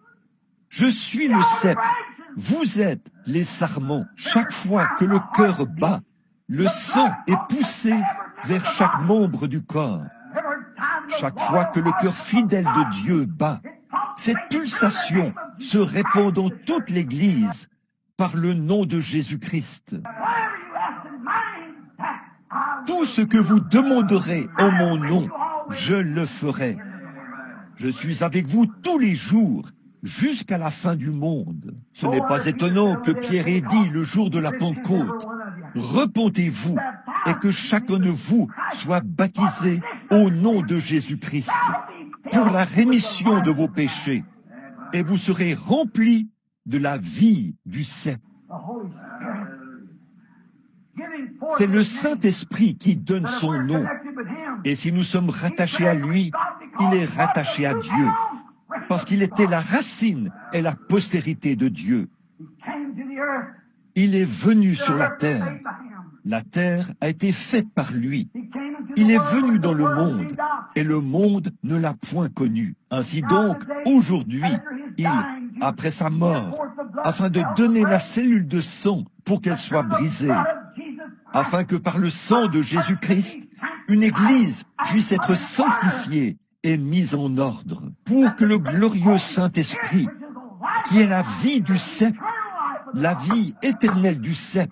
Je suis le cep, vous êtes les sarments. Chaque fois que le cœur bat, le sang est poussé vers chaque membre du corps. Chaque fois que le cœur fidèle de Dieu bat, cette pulsation se répand dans toute l'Église par le nom de Jésus-Christ. Tout ce que vous demanderez en mon nom, je le ferai. Je suis avec vous tous les jours, jusqu'à la fin du monde. Ce n'est pas étonnant que Pierre ait dit le jour de la Pentecôte, « Repentez-vous et que chacun de vous soit baptisé au nom de Jésus-Christ pour la rémission de vos péchés, et vous serez remplis de la vie du cep. » C'est le Saint-Esprit qui donne son nom. Et si nous sommes rattachés à lui, il est rattaché à Dieu, parce qu'il était la racine et la postérité de Dieu. Il est venu sur la terre. La terre a été faite par lui. Il est venu dans le monde, et le monde ne l'a point connu. Ainsi donc, aujourd'hui, il, après sa mort, afin de donner la cellule de sang pour qu'elle soit brisée, afin que par le sang de Jésus-Christ, une église puisse être sanctifiée et mise en ordre, pour que le glorieux Saint-Esprit, qui est la vie du cep, la vie éternelle du cep,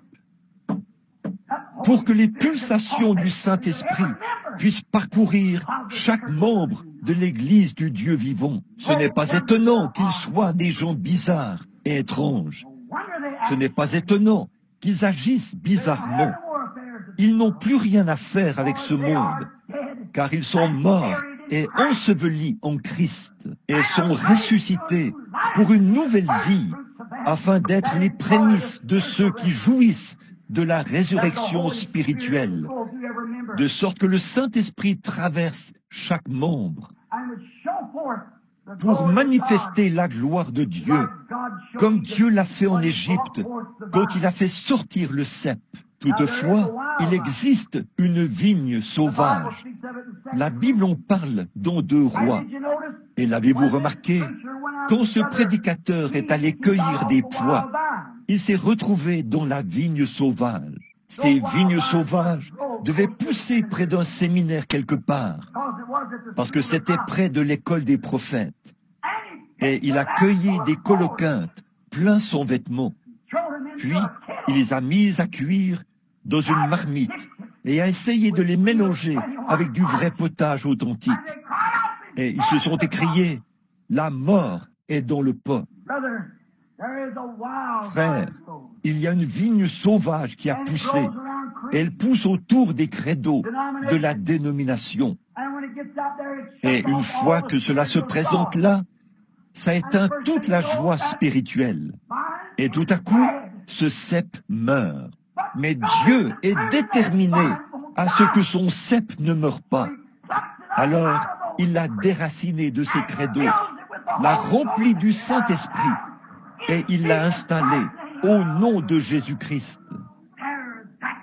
pour que les pulsations du Saint-Esprit puissent parcourir chaque membre de l'Église du Dieu vivant. Ce n'est pas étonnant qu'ils soient des gens bizarres et étranges. Ce n'est pas étonnant qu'ils agissent bizarrement. Ils n'ont plus rien à faire avec ce monde, car ils sont morts et ensevelis en Christ et sont ressuscités pour une nouvelle vie, afin d'être les prémices de ceux qui jouissent de la résurrection spirituelle, de sorte que le Saint-Esprit traverse chaque membre pour manifester la gloire de Dieu, comme Dieu l'a fait en Égypte quand il a fait sortir le cep. Toutefois, il existe une vigne sauvage. La Bible en parle dans 2 Rois. Et l'avez-vous remarqué? Quand ce prédicateur est allé cueillir des pois, il s'est retrouvé dans la vigne sauvage. Ces vignes sauvages devaient pousser près d'un séminaire quelque part, parce que c'était près de l'école des prophètes. Et il a cueilli des coloquintes plein son vêtement. Puis, il les a mises à cuire dans une marmite et a essayé de les mélanger avec du vrai potage authentique. Et ils se sont écriés, « La mort est dans le pot. » Frère, il y a une vigne sauvage qui a poussé. Elle pousse autour des credos de la dénomination. Et une fois que cela se présente là, ça éteint toute la joie spirituelle. Et tout à coup, ce cep meurt. Mais Dieu est déterminé à ce que son cep ne meure pas. Alors, il l'a déraciné de ses credos, l'a rempli du Saint-Esprit, et il l'a installé au nom de Jésus-Christ.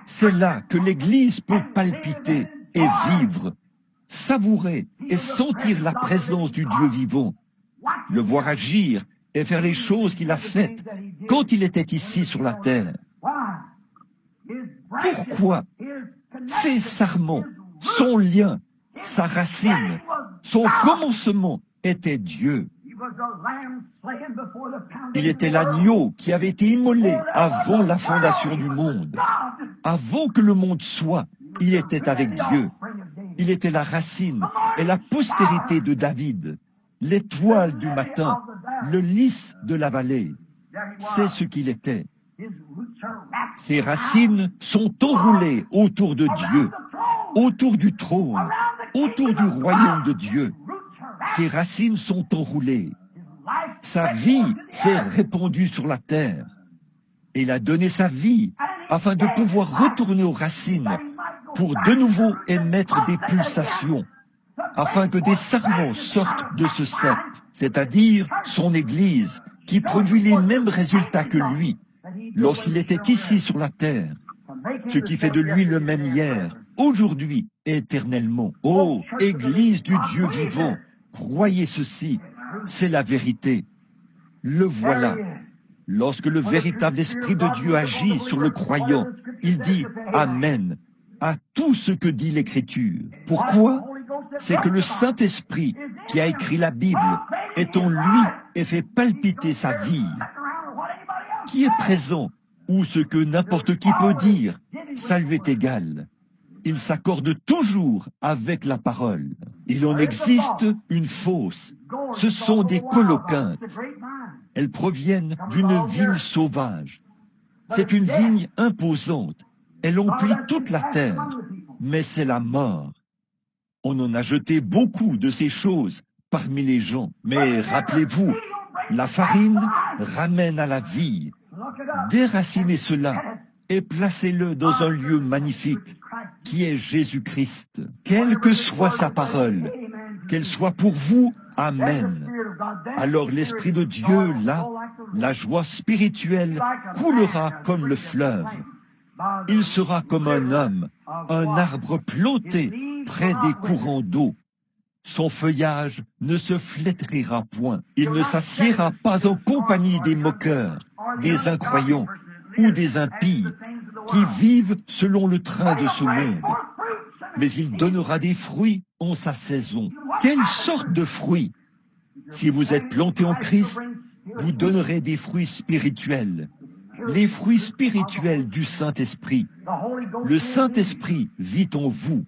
C'est là que l'Église peut palpiter et vivre, savourer et sentir la présence du Dieu vivant, le voir agir et faire les choses qu'il a faites quand il était ici sur la terre. Pourquoi ses sarments, son lien, sa racine, son commencement était Dieu. Il était l'agneau qui avait été immolé avant la fondation du monde. Avant que le monde soit, il était avec Dieu. Il était la racine et la postérité de David, l'étoile du matin, le lys de la vallée. C'est ce qu'il était. Ses racines sont enroulées autour de Dieu, autour du trône, autour du royaume de Dieu. Ses racines sont enroulées. Sa vie s'est répandue sur la terre. Et il a donné sa vie afin de pouvoir retourner aux racines pour de nouveau émettre des pulsations, afin que des sarments sortent de ce cep, c'est-à-dire son Église, qui produit les mêmes résultats que lui lorsqu'il était ici sur la terre, ce qui fait de lui le même hier, aujourd'hui et éternellement. Ô Église du Dieu vivant, croyez ceci, c'est la vérité. Le voilà. Lorsque le véritable Esprit de Dieu agit sur le croyant, il dit « Amen ». à tout ce que dit l'Écriture. Pourquoi? C'est que le Saint-Esprit qui a écrit la Bible est en lui et fait palpiter sa vie. Qui est présent ou ce que n'importe qui peut dire, ça lui est égal. Il s'accorde toujours avec la parole. Il en existe une fausse. Ce sont des coloquintes. Elles proviennent d'une vigne sauvage. C'est une vigne imposante. Elle emplit toute la terre. Mais c'est la mort. On en a jeté beaucoup de ces choses parmi les gens. Mais rappelez-vous, la farine ramène à la vie. Déracinez cela et placez-le dans un lieu magnifique qui est Jésus-Christ. Quelle que soit sa parole, qu'elle soit pour vous, Amen. Alors l'Esprit de Dieu, là, la joie spirituelle coulera comme le fleuve. Il sera comme un homme, un arbre planté près des courants d'eau. Son feuillage ne se flétrira point. Il ne s'assiera pas en compagnie des moqueurs, des incroyants ou des impies qui vivent selon le train de ce monde. Mais il donnera des fruits en sa saison. Quelle sorte de fruits? Si vous êtes planté en Christ, vous donnerez des fruits spirituels. Les fruits spirituels du Saint-Esprit. Le Saint-Esprit vit en vous.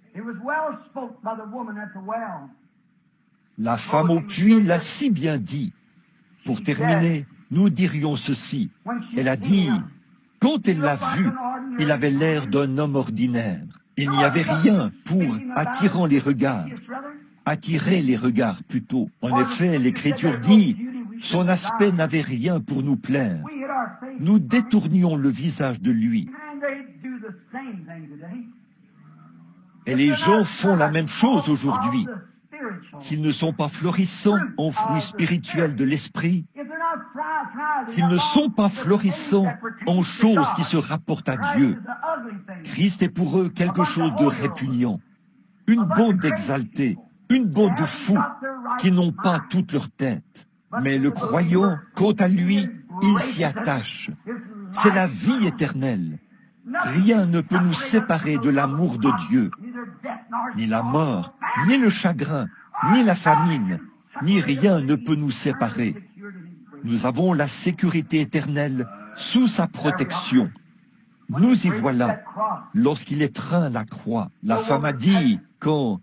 La femme au puits l'a si bien dit. Pour terminer, nous dirions ceci. Elle a dit, quand elle l'a vu, il avait l'air d'un homme ordinaire. Il n'y avait rien pour attirer les regards plutôt. En effet, l'Écriture dit, son aspect n'avait rien pour nous plaire. Nous détournions le visage de lui. Et les gens font la même chose aujourd'hui. S'ils ne sont pas florissants en fruits spirituels de l'esprit, s'ils ne sont pas florissants en choses qui se rapportent à Dieu, Christ est pour eux quelque chose de répugnant, une bande exaltée, une bande de fous qui n'ont pas toute leur tête. Mais le croyant, quant à lui, il s'y attache. C'est la vie éternelle. Rien ne peut nous séparer de l'amour de Dieu. Ni la mort, ni le chagrin, ni la famine, ni rien ne peut nous séparer. Nous avons la sécurité éternelle sous sa protection. Nous y voilà, lorsqu'il étreint la croix. La femme a dit, quand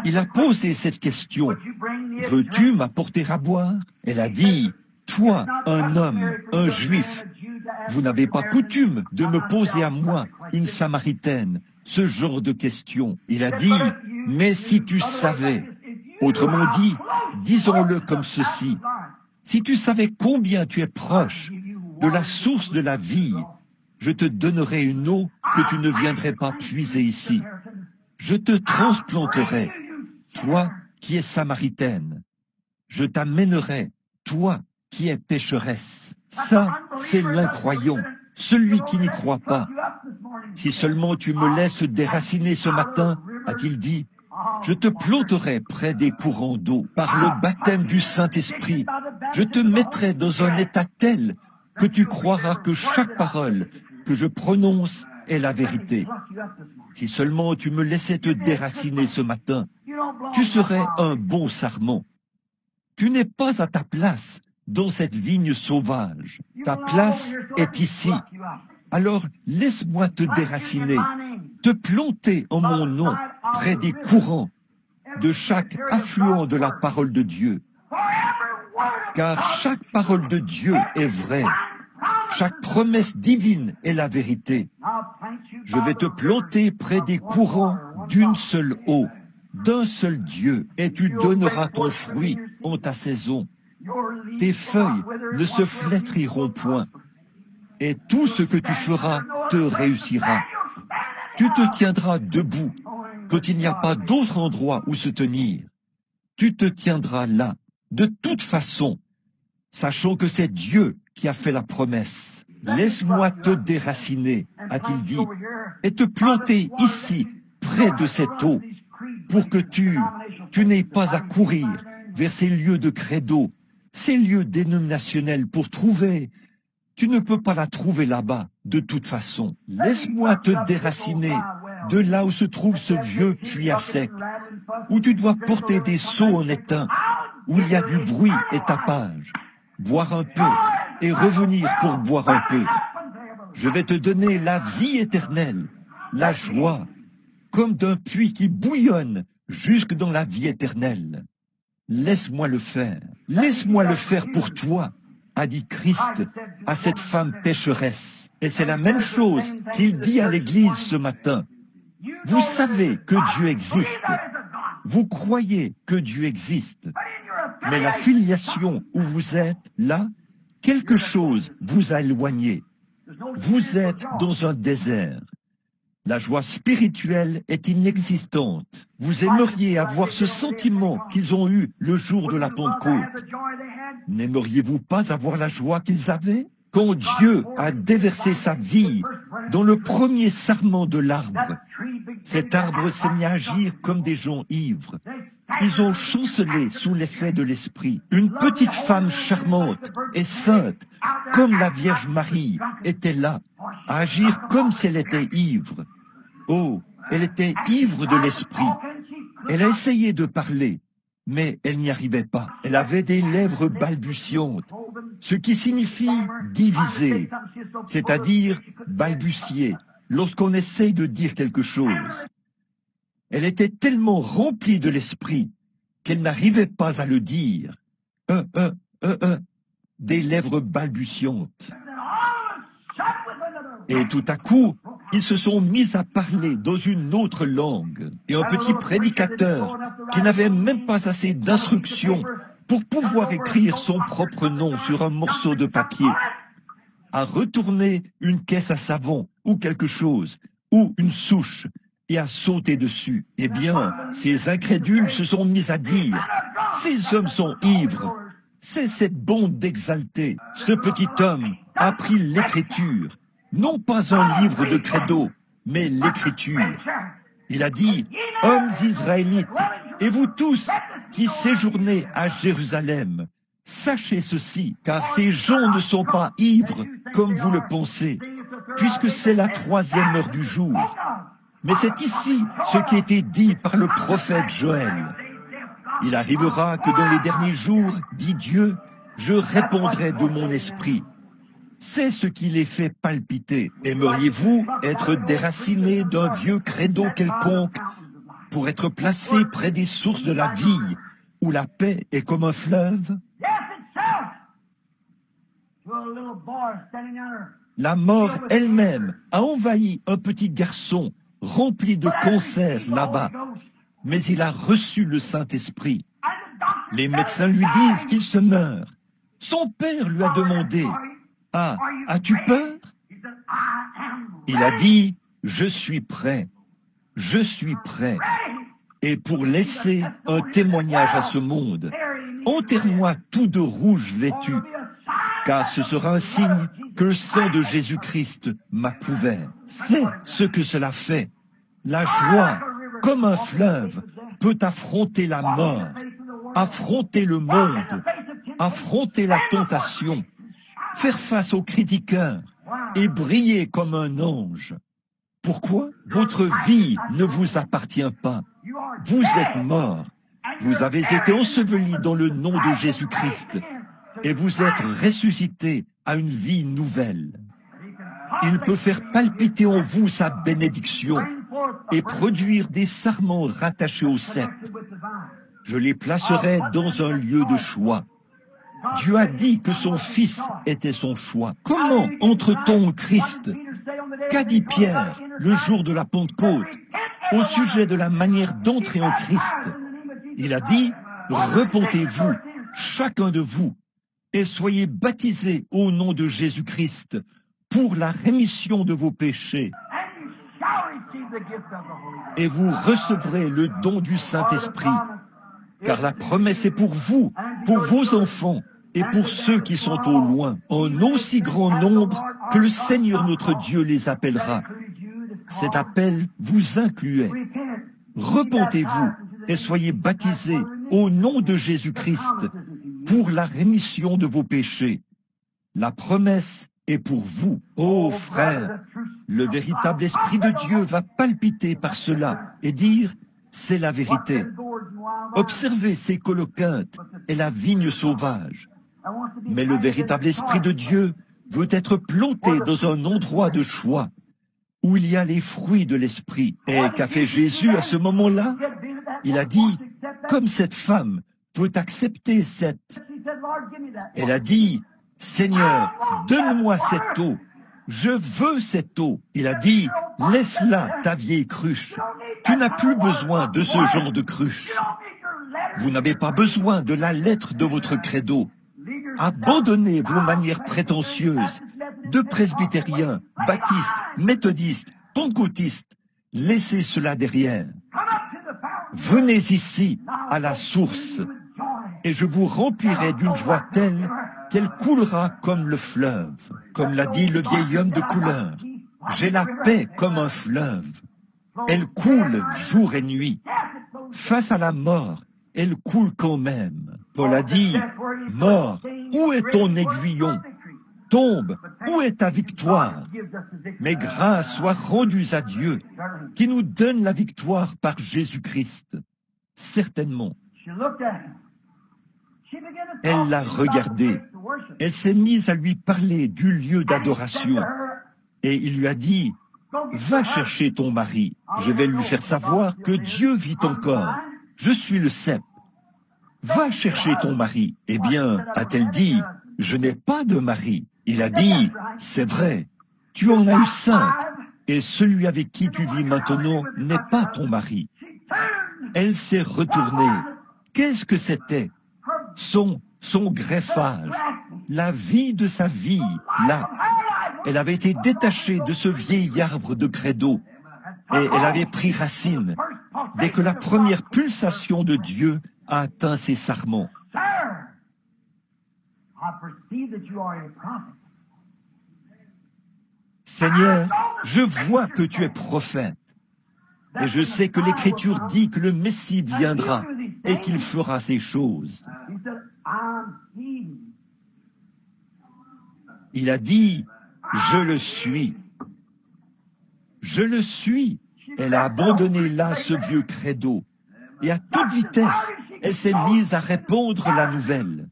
il a posé cette question, « Veux-tu m'apporter à boire ?» Elle a dit, « Toi, un homme, un juif, vous n'avez pas coutume de me poser à moi, une Samaritaine, ce genre de questions. » Il a dit, « Mais si tu savais, autrement dit, disons-le comme ceci, si tu savais combien tu es proche de la source de la vie, je te donnerai une eau que tu ne viendrais pas puiser ici. Je te transplanterai, toi qui es samaritaine. Je t'amènerai, toi qui es pécheresse. » Ça, c'est l'incroyant, celui qui n'y croit pas. Si seulement tu me laisses déraciner ce matin, a-t-il dit, je te planterai près des courants d'eau. Par le baptême du Saint-Esprit, je te mettrai dans un état tel que tu croiras que chaque parole que je prononce est la vérité. Si seulement tu me laissais te déraciner ce matin, tu serais un bon sarment. Tu n'es pas à ta place dans cette vigne sauvage. Ta place est ici. Alors laisse-moi te déraciner, te planter en mon nom près des courants de chaque affluent de la parole de Dieu. Car chaque parole de Dieu est vraie. Chaque promesse divine est la vérité. Je vais te planter près des courants d'une seule eau, d'un seul Dieu, et tu donneras ton fruit en ta saison. Tes feuilles ne se flétriront point, et tout ce que tu feras te réussira. Tu te tiendras debout quand il n'y a pas d'autre endroit où se tenir. Tu te tiendras là, de toute façon, sachant que c'est Dieu qui a fait la promesse. Laisse-moi te déraciner, a-t-il dit, et te planter ici, près de cette eau, pour que tu n'aies pas à courir vers ces lieux de credo, ces lieux dénominationnels pour trouver. Tu ne peux pas la trouver là-bas, de toute façon. Laisse-moi te déraciner de là où se trouve ce vieux puits à sec, où tu dois porter des seaux en étain, où il y a du bruit et tapage, boire un peu et revenir pour boire un peu. Je vais te donner la vie éternelle, la joie, comme d'un puits qui bouillonne jusque dans la vie éternelle. Laisse-moi le faire pour toi, a dit Christ à cette femme pécheresse. Et c'est la même chose qu'il dit à l'Église ce matin. Vous savez que Dieu existe. Vous croyez que Dieu existe. Mais la filiation où vous êtes, là, quelque chose vous a éloigné. Vous êtes dans un désert. La joie spirituelle est inexistante. Vous aimeriez avoir ce sentiment qu'ils ont eu le jour de la Pentecôte. N'aimeriez-vous pas avoir la joie qu'ils avaient quand Dieu a déversé sa vie dans le premier sarment de l'arbre? Cet arbre s'est mis à agir comme des gens ivres. Ils ont chancelé sous l'effet de l'esprit. Une petite femme charmante et sainte, comme la Vierge Marie, était là, à agir comme si elle était ivre. Oh, elle était ivre de l'esprit. Elle a essayé de parler, mais elle n'y arrivait pas. Elle avait des lèvres balbutiantes, ce qui signifie diviser, c'est-à-dire balbutier, lorsqu'on essaye de dire quelque chose. Elle était tellement remplie de l'esprit qu'elle n'arrivait pas à le dire. Des lèvres balbutiantes. Et tout à coup, ils se sont mis à parler dans une autre langue. Et un petit prédicateur, qui n'avait même pas assez d'instructions pour pouvoir écrire son propre nom sur un morceau de papier, a retourné une caisse à savon ou quelque chose, ou une souche, et a sauté dessus. Eh bien, ces incrédules se sont mis à dire, « Ces hommes sont ivres. » C'est cette bande d'exaltés. Ce petit homme a pris l'écriture, non pas un livre de credo, mais l'écriture. Il a dit, « Hommes israélites, et vous tous qui séjournez à Jérusalem, sachez ceci, car ces gens ne sont pas ivres comme vous le pensez, puisque c'est la 3e heure du jour. Mais c'est ici ce qui a été dit par le prophète Joël. Il arrivera que dans les derniers jours, dit Dieu, je répondrai de mon esprit. C'est ce qui les fait palpiter. Aimeriez-vous être déraciné d'un vieux credo quelconque pour être placé près des sources de la vie, où la paix est comme un fleuve? La mort elle-même a envahi un petit garçon rempli de cancers là-bas, mais il a reçu le Saint-Esprit. Les médecins lui disent qu'il se meurt. Son père lui a demandé, « Ah, as-tu peur ?» Il a dit, « Je suis prêt, je suis prêt. » Et pour laisser un témoignage à ce monde, enterre-moi tout de rouge vêtu, car ce sera un signe que le sang de Jésus-Christ m'a couvert. C'est ce que cela fait. La joie, comme un fleuve, peut affronter la mort, affronter le monde, affronter la tentation, faire face aux critiqueurs et briller comme un ange. Pourquoi? Votre vie ne vous appartient pas. Vous êtes mort. Vous avez été enseveli dans le nom de Jésus-Christ et vous êtes ressuscité à une vie nouvelle. Il peut faire palpiter en vous sa bénédiction et produire des sarments rattachés au cep. Je les placerai dans un lieu de choix. Dieu a dit que son Fils était son choix. Comment entre-t-on au Christ? Qu'a dit Pierre le jour de la Pentecôte au sujet de la manière d'entrer en Christ? Il a dit, « Repentez-vous, chacun de vous, et soyez baptisés au nom de Jésus-Christ pour la rémission de vos péchés. Et vous recevrez le don du Saint-Esprit, car la promesse est pour vous, pour vos enfants et pour ceux qui sont au loin, en aussi grand nombre que le Seigneur notre Dieu les appellera. » Cet appel vous incluait. Repentez-vous et soyez baptisés au nom de Jésus-Christ pour la rémission de vos péchés. La promesse Et pour vous, ô frères, le véritable Esprit de Dieu va palpiter par cela et dire, c'est la vérité. Observez ces colocyntes et la vigne sauvage. Mais le véritable Esprit de Dieu veut être planté dans un endroit de choix, où il y a les fruits de l'Esprit. Et qu'a fait Jésus à ce moment-là? Il a dit, comme cette femme peut accepter cette... Elle a dit, Seigneur, donne-moi cette eau. Je veux cette eau. Il a dit, laisse-la, ta vieille cruche. Tu n'as plus besoin de ce genre de cruche. Vous n'avez pas besoin de la lettre de votre credo. Abandonnez vos manières prétentieuses de presbytériens, baptistes, méthodistes, pentecôtistes. Laissez cela derrière. Venez ici, à la source, et je vous remplirai d'une joie telle qu'elle coulera comme le fleuve. Comme l'a dit le vieil homme de couleur, j'ai la paix comme un fleuve. Elle coule jour et nuit. Face à la mort, elle coule quand même. Paul a dit, mort, où est ton aiguillon? Tombe, où est ta victoire? Mais grâce soient rendues à Dieu, qui nous donne la victoire par Jésus-Christ. Certainement. Elle l'a regardé. Elle s'est mise à lui parler du lieu d'adoration. Et il lui a dit, va chercher ton mari. Je vais lui faire savoir que Dieu vit encore. Je suis le cep. Va chercher ton mari. Eh bien, a-t-elle dit, je n'ai pas de mari. Il a dit, c'est vrai, tu en as eu 5, et celui avec qui tu vis maintenant n'est pas ton mari. Elle s'est retournée. Qu'est-ce que c'était? Son greffage, la vie de sa vie, là. Elle avait été détachée de ce vieil arbre de credo, et elle avait pris racine dès que la première pulsation de Dieu a atteint ses sarments. Seigneur, je vois que tu es prophète, et je sais que l'Écriture dit que le Messie viendra et qu'il fera ces choses. Il a dit, je le suis. Je le suis. Elle a abandonné là ce vieux credo, et à toute vitesse, elle s'est mise à répondre la nouvelle.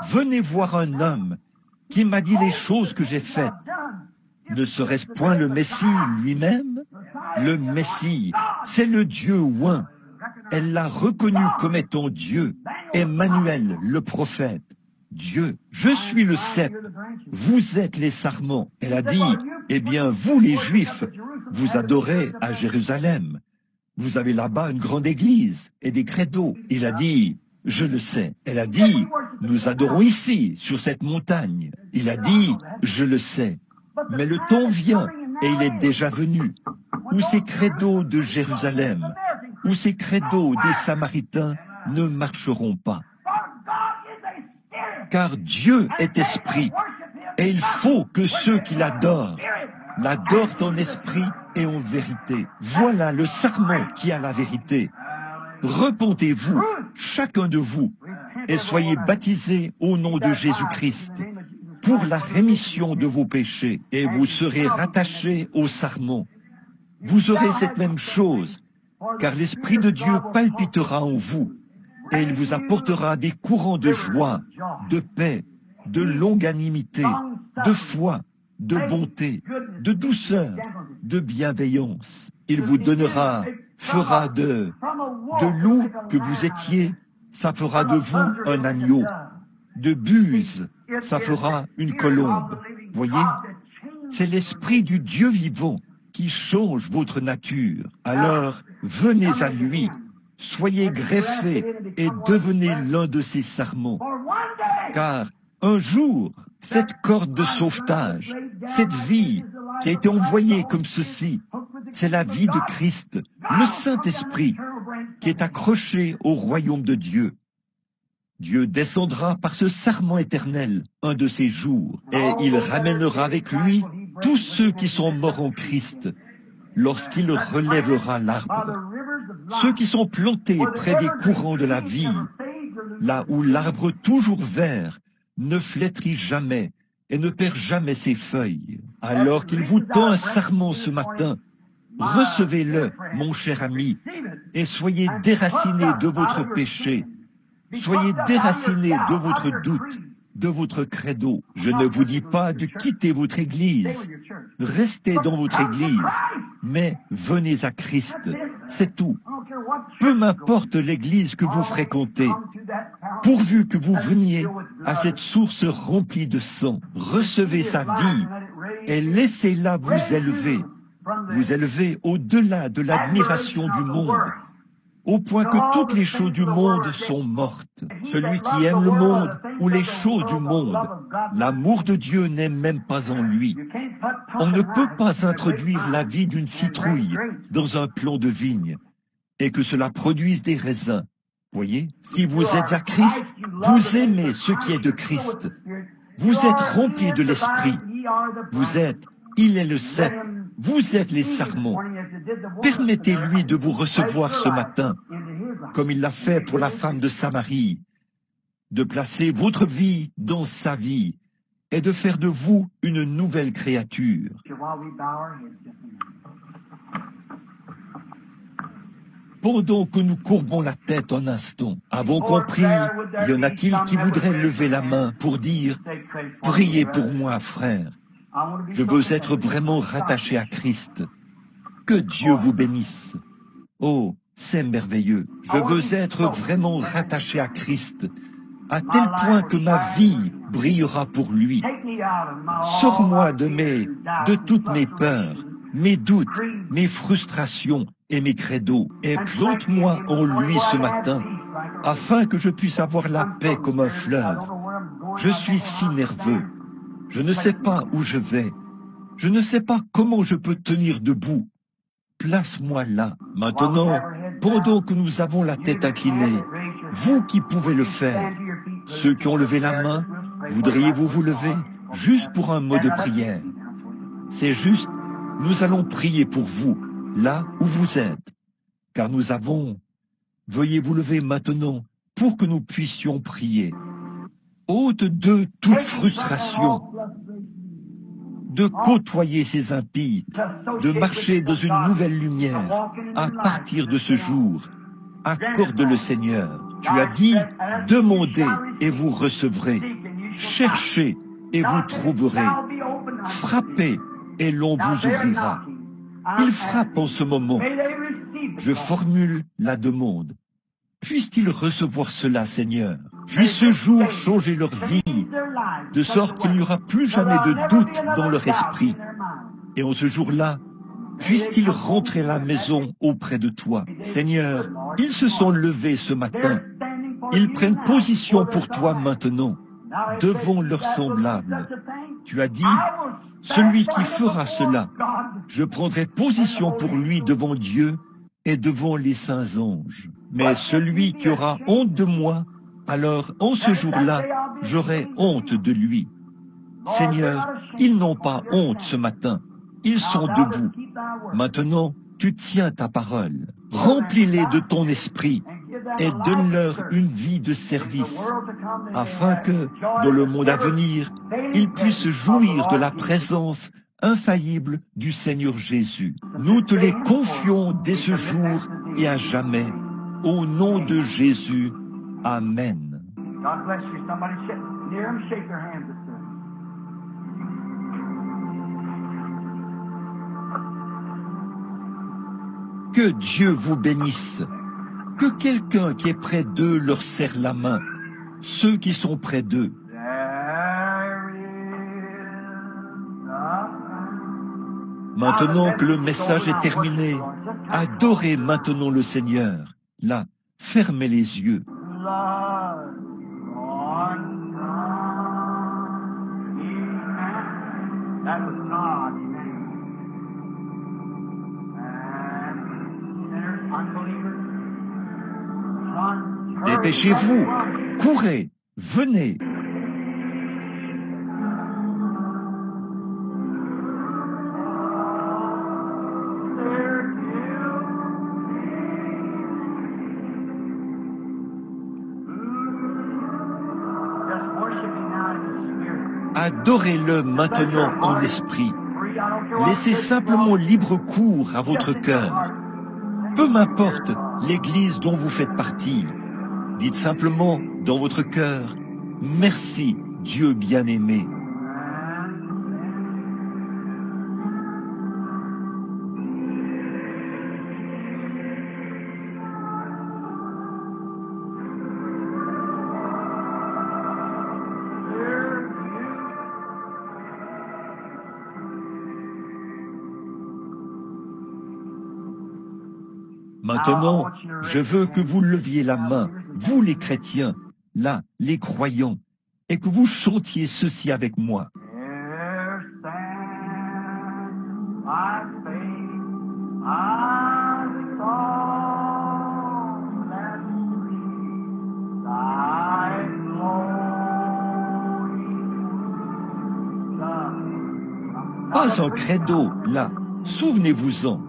Venez voir un homme qui m'a dit les choses que j'ai faites. Ne serait-ce point le Messie lui-même? Le Messie, c'est le Dieu oint. Elle l'a reconnu comme étant Dieu. Emmanuel, le prophète. Dieu, je suis le cep. Vous êtes les sarments. Elle a dit, eh bien, vous les Juifs, vous adorez à Jérusalem. Vous avez là-bas une grande église et des credos. Il a dit, je le sais. Elle a dit, nous adorons ici, sur cette montagne. Il a dit, je le sais. Mais le temps vient, et il est déjà venu, où ces credos de Jérusalem, où ces credos des Samaritains ne marcheront pas. Car Dieu est esprit, et il faut que ceux qui l'adorent en esprit et en vérité. Voilà le sarment qui a la vérité. Repentez-vous, chacun de vous, et soyez baptisés au nom de Jésus-Christ pour la rémission de vos péchés, et vous serez rattachés au sarment. Vous aurez cette même chose, car l'Esprit de Dieu palpitera en vous, et il vous apportera des courants de joie, de paix, de longanimité, de foi, de bonté, de douceur, de bienveillance. Il vous fera de loup que vous étiez, ça fera de vous un agneau. De buse, ça fera une colombe. Voyez, c'est l'Esprit du Dieu vivant qui change votre nature. Alors, venez à lui, soyez greffés et devenez l'un de ses sarments. Car un jour, cette corde de sauvetage, cette vie qui a été envoyée comme ceci, c'est la vie de Christ, le Saint-Esprit, qui est accroché au royaume de Dieu. Dieu descendra par ce sarment éternel un de ces jours, et il ramènera avec lui tous ceux qui sont morts en Christ, lorsqu'il relèvera l'arbre. Ceux qui sont plantés près des courants de la vie, là où l'arbre toujours vert ne flétrit jamais, et ne perd jamais ses feuilles. Alors qu'il vous tend un sarment ce matin, recevez-le, mon cher ami, et soyez déraciné de votre péché. Soyez déraciné de votre doute, de votre credo. Je ne vous dis pas de quitter votre Église. Restez dans votre Église, mais venez à Christ. C'est tout. Peu m'importe l'Église que vous fréquentez, pourvu que vous veniez à cette source remplie de sang. Recevez sa vie et laissez-la vous élever au-delà de l'admiration du monde, au point que toutes les choses du monde sont mortes. Celui qui aime le monde ou les choses du monde, l'amour de Dieu n'est même pas en lui. On ne peut pas introduire la vie d'une citrouille dans un plant de vigne et que cela produise des raisins. Voyez, si vous êtes à Christ, vous aimez ce qui est de Christ. Vous êtes remplis de l'Esprit. Il est le cep. Vous êtes les sarments. Permettez-lui de vous recevoir ce matin, comme il l'a fait pour la femme de Samarie, de placer votre vie dans sa vie et de faire de vous une nouvelle créature. Pendant que nous courbons la tête un instant, avons compris, y en a-t-il qui voudraient lever la main pour dire « Priez pour moi, frère ». Je veux être vraiment rattaché à Christ. Que Dieu vous bénisse. Oh, c'est merveilleux. Je veux être vraiment rattaché à Christ, à tel point que ma vie brillera pour lui. Sors-moi de toutes mes peurs, mes doutes, mes frustrations et mes credos, et plante-moi en lui ce matin, afin que je puisse avoir la paix comme un fleuve. Je suis si nerveux. Je ne sais pas où je vais. Je ne sais pas comment je peux tenir debout. Place-moi là. Maintenant, pendant que nous avons la tête inclinée, vous qui pouvez le faire, ceux qui ont levé la main, voudriez-vous vous lever juste pour un mot de prière? C'est juste, nous allons prier pour vous, là où vous êtes. Car nous avons... Veuillez vous lever maintenant pour que nous puissions prier. Ôte de toute frustration, de côtoyer ces impies, de marcher dans une nouvelle lumière à partir de ce jour. Accorde le Seigneur. Tu as dit, demandez et vous recevrez. Cherchez et vous trouverez. Frappez et l'on vous ouvrira. Il frappe en ce moment. Je formule la demande. Puisse-t-il recevoir cela, Seigneur? Puis ce jour changer leur vie, de sorte qu'il n'y aura plus jamais de doute dans leur esprit. Et en ce jour-là, puisse-t-il rentrer à la maison auprès de toi. Seigneur, ils se sont levés ce matin. Ils prennent position pour toi maintenant, devant leurs semblables. Tu as dit, celui qui fera cela, je prendrai position pour lui devant Dieu et devant les saints anges. Mais celui qui aura honte de moi, alors en ce jour-là, j'aurai honte de lui. Seigneur, ils n'ont pas honte ce matin. Ils sont debout. Maintenant, tu tiens ta parole. Remplis-les de ton esprit et donne-leur une vie de service, afin que, dans le monde à venir, ils puissent jouir de la présence infaillible du Seigneur Jésus. Nous te les confions dès ce jour et à jamais. Au nom de Jésus. Amen. God bless you. Somebody sit near them, shake their hands. Que Dieu vous bénisse. Que quelqu'un qui est près d'eux leur serre la main. Ceux qui sont près d'eux. Maintenant que le message est terminé, adorez maintenant le Seigneur. Là, fermez les yeux. Dépêchez-vous, courez, venez. Adorez-le maintenant en esprit. Laissez simplement libre cours à votre cœur. Peu m'importe l'église dont vous faites partie. Dites simplement dans votre cœur, merci Dieu bien-aimé. Maintenant, je veux que vous leviez la main, vous les chrétiens, là, les croyants, et que vous chantiez ceci avec moi. There stands my faith, I saw that sweet thy glory. Pas un credo, là, souvenez-vous-en.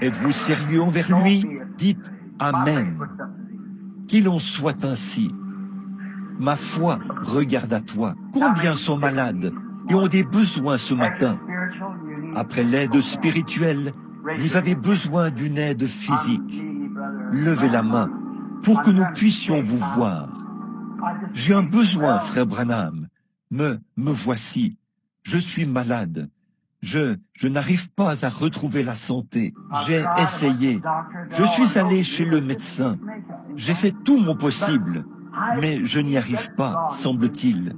Êtes-vous sérieux envers lui? Dites Amen. Qu'il en soit ainsi. Ma foi regarde à toi. Combien sont malades et ont des besoins ce matin? Après l'aide spirituelle, vous avez besoin d'une aide physique. Levez la main pour que nous puissions vous voir. J'ai un besoin, frère Branham. Me voici. Je suis malade. Je n'arrive pas à retrouver la santé. J'ai essayé. Je suis allé chez le médecin. J'ai fait tout mon possible, mais je n'y arrive pas, semble-t-il.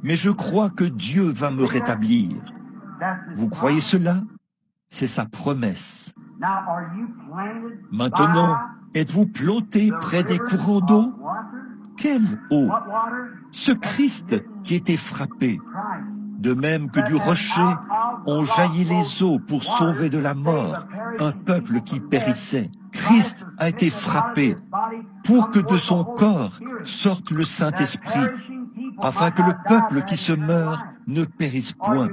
Mais je crois que Dieu va me rétablir. Vous croyez cela? C'est sa promesse. Maintenant, êtes-vous planté près des courants d'eau? Quelle eau? Ce Christ qui était frappé. De même que du rocher ont jailli les eaux pour sauver de la mort un peuple qui périssait. Christ a été frappé pour que de son corps sorte le Saint-Esprit, afin que le peuple qui se meurt ne périsse point,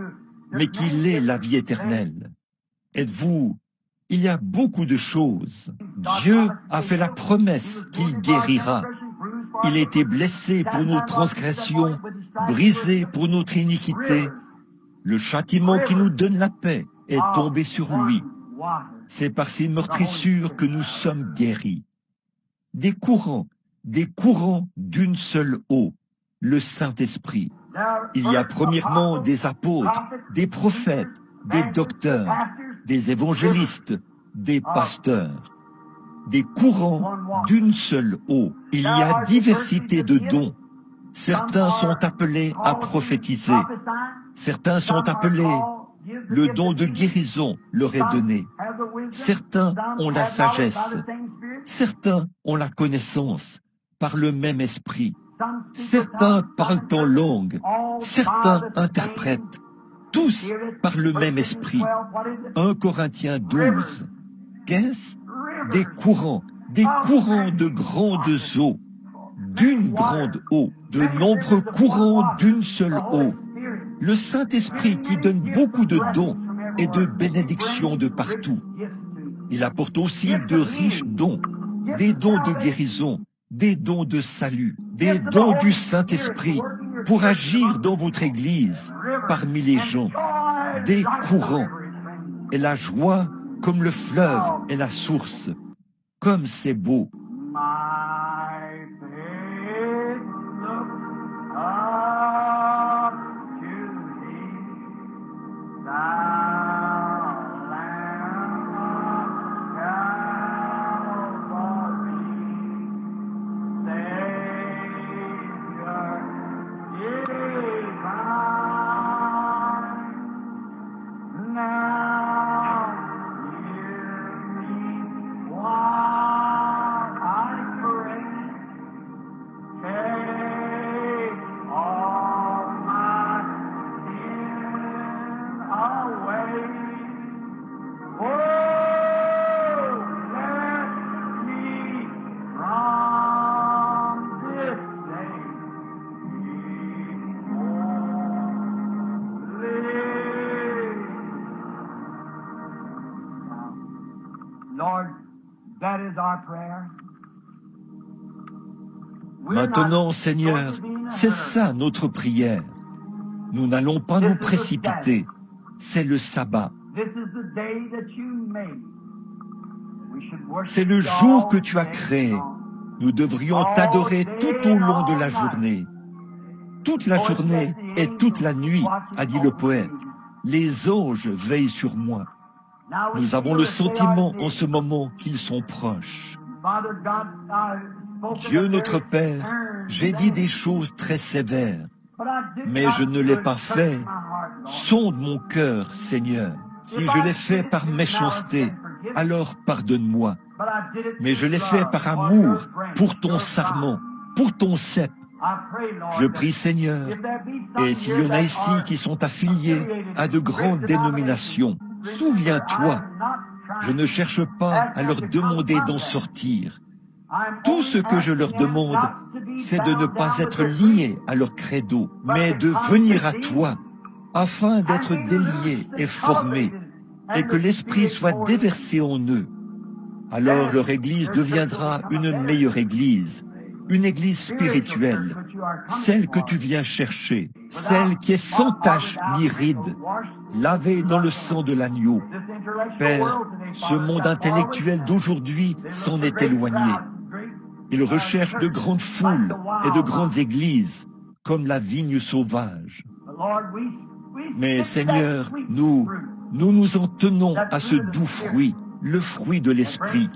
mais qu'il ait la vie éternelle. Êtes-vous? Il y a beaucoup de choses. Dieu a fait la promesse qu'il guérira. Il a été blessé pour nos transgressions, brisé pour notre iniquité. Le châtiment qui nous donne la paix est tombé sur lui. C'est par ses meurtrissures que nous sommes guéris. Des courants d'une seule eau, le Saint-Esprit. Il y a premièrement des apôtres, des prophètes, des docteurs, des évangélistes, des pasteurs. Des courants d'une seule eau. Il y a diversité de dons. Certains sont appelés à prophétiser. Certains sont appelés, le don de guérison leur est donné. Certains ont la sagesse. Certains ont la connaissance par le même esprit. Certains parlent en langue. Certains interprètent. Tous par le même esprit. 1 Corinthiens 12. Qu'est-ce? Des courants de grandes eaux, d'une grande eau, de nombreux courants d'une seule eau. Le Saint-Esprit qui donne beaucoup de dons et de bénédictions de partout. Il apporte aussi de riches dons, des dons de guérison, des dons de salut, des dons du Saint-Esprit pour agir dans votre Église, parmi les gens, des courants. Et la joie comme le fleuve est la source. Comme c'est beau. Maintenant, Seigneur, c'est ça notre prière. Nous n'allons pas nous précipiter. C'est le sabbat. C'est le jour que tu as créé. Nous devrions t'adorer tout au long de la journée. Toute la journée et toute la nuit, a dit le poète. Les anges veillent sur moi. Nous avons le sentiment en ce moment qu'ils sont proches. Dieu notre Père, j'ai dit des choses très sévères, mais je ne l'ai pas fait. Sonde mon cœur, Seigneur. Si je l'ai fait par méchanceté, alors pardonne-moi. Mais je l'ai fait par amour, pour ton sarment, pour ton cep. Je prie, Seigneur, et s'il y en a ici qui sont affiliés à de grandes dénominations, souviens-toi, je ne cherche pas à leur demander d'en sortir. Tout ce que je leur demande, c'est de ne pas être liés à leur credo, mais de venir à toi, afin d'être déliés et formés, et que l'Esprit soit déversé en eux. Alors leur Église deviendra une meilleure Église, une Église spirituelle, celle que tu viens chercher, celle qui est sans tache ni ride, lavée dans le sang de l'agneau. Père, ce monde intellectuel d'aujourd'hui s'en est éloigné. Il recherche de grandes foules et de grandes églises, comme la vigne sauvage. Mais Seigneur, nous nous en tenons à ce doux fruit, le fruit de l'Esprit,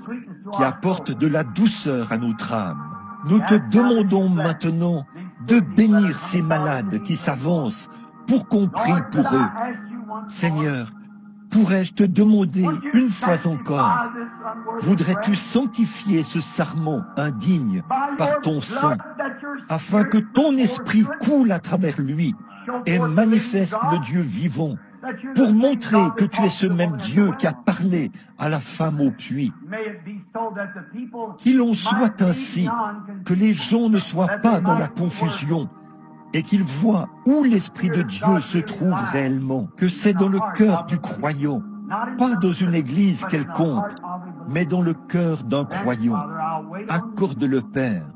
qui apporte de la douceur à notre âme. Nous te demandons maintenant de bénir ces malades qui s'avancent pour qu'on prie pour eux. Seigneur, pourrais-je te demander une fois encore, voudrais-tu sanctifier ce sarment indigne par ton sang, afin que ton esprit coule à travers lui et manifeste le Dieu vivant, pour montrer que tu es ce même Dieu qui a parlé à la femme au puits. Qu'il en soit ainsi, que les gens ne soient pas dans la confusion, et qu'ils voient où l'Esprit de Dieu se trouve réellement, que c'est dans le cœur du croyant, pas dans une église quelconque, mais dans le cœur d'un croyant. Accorde-le, Père.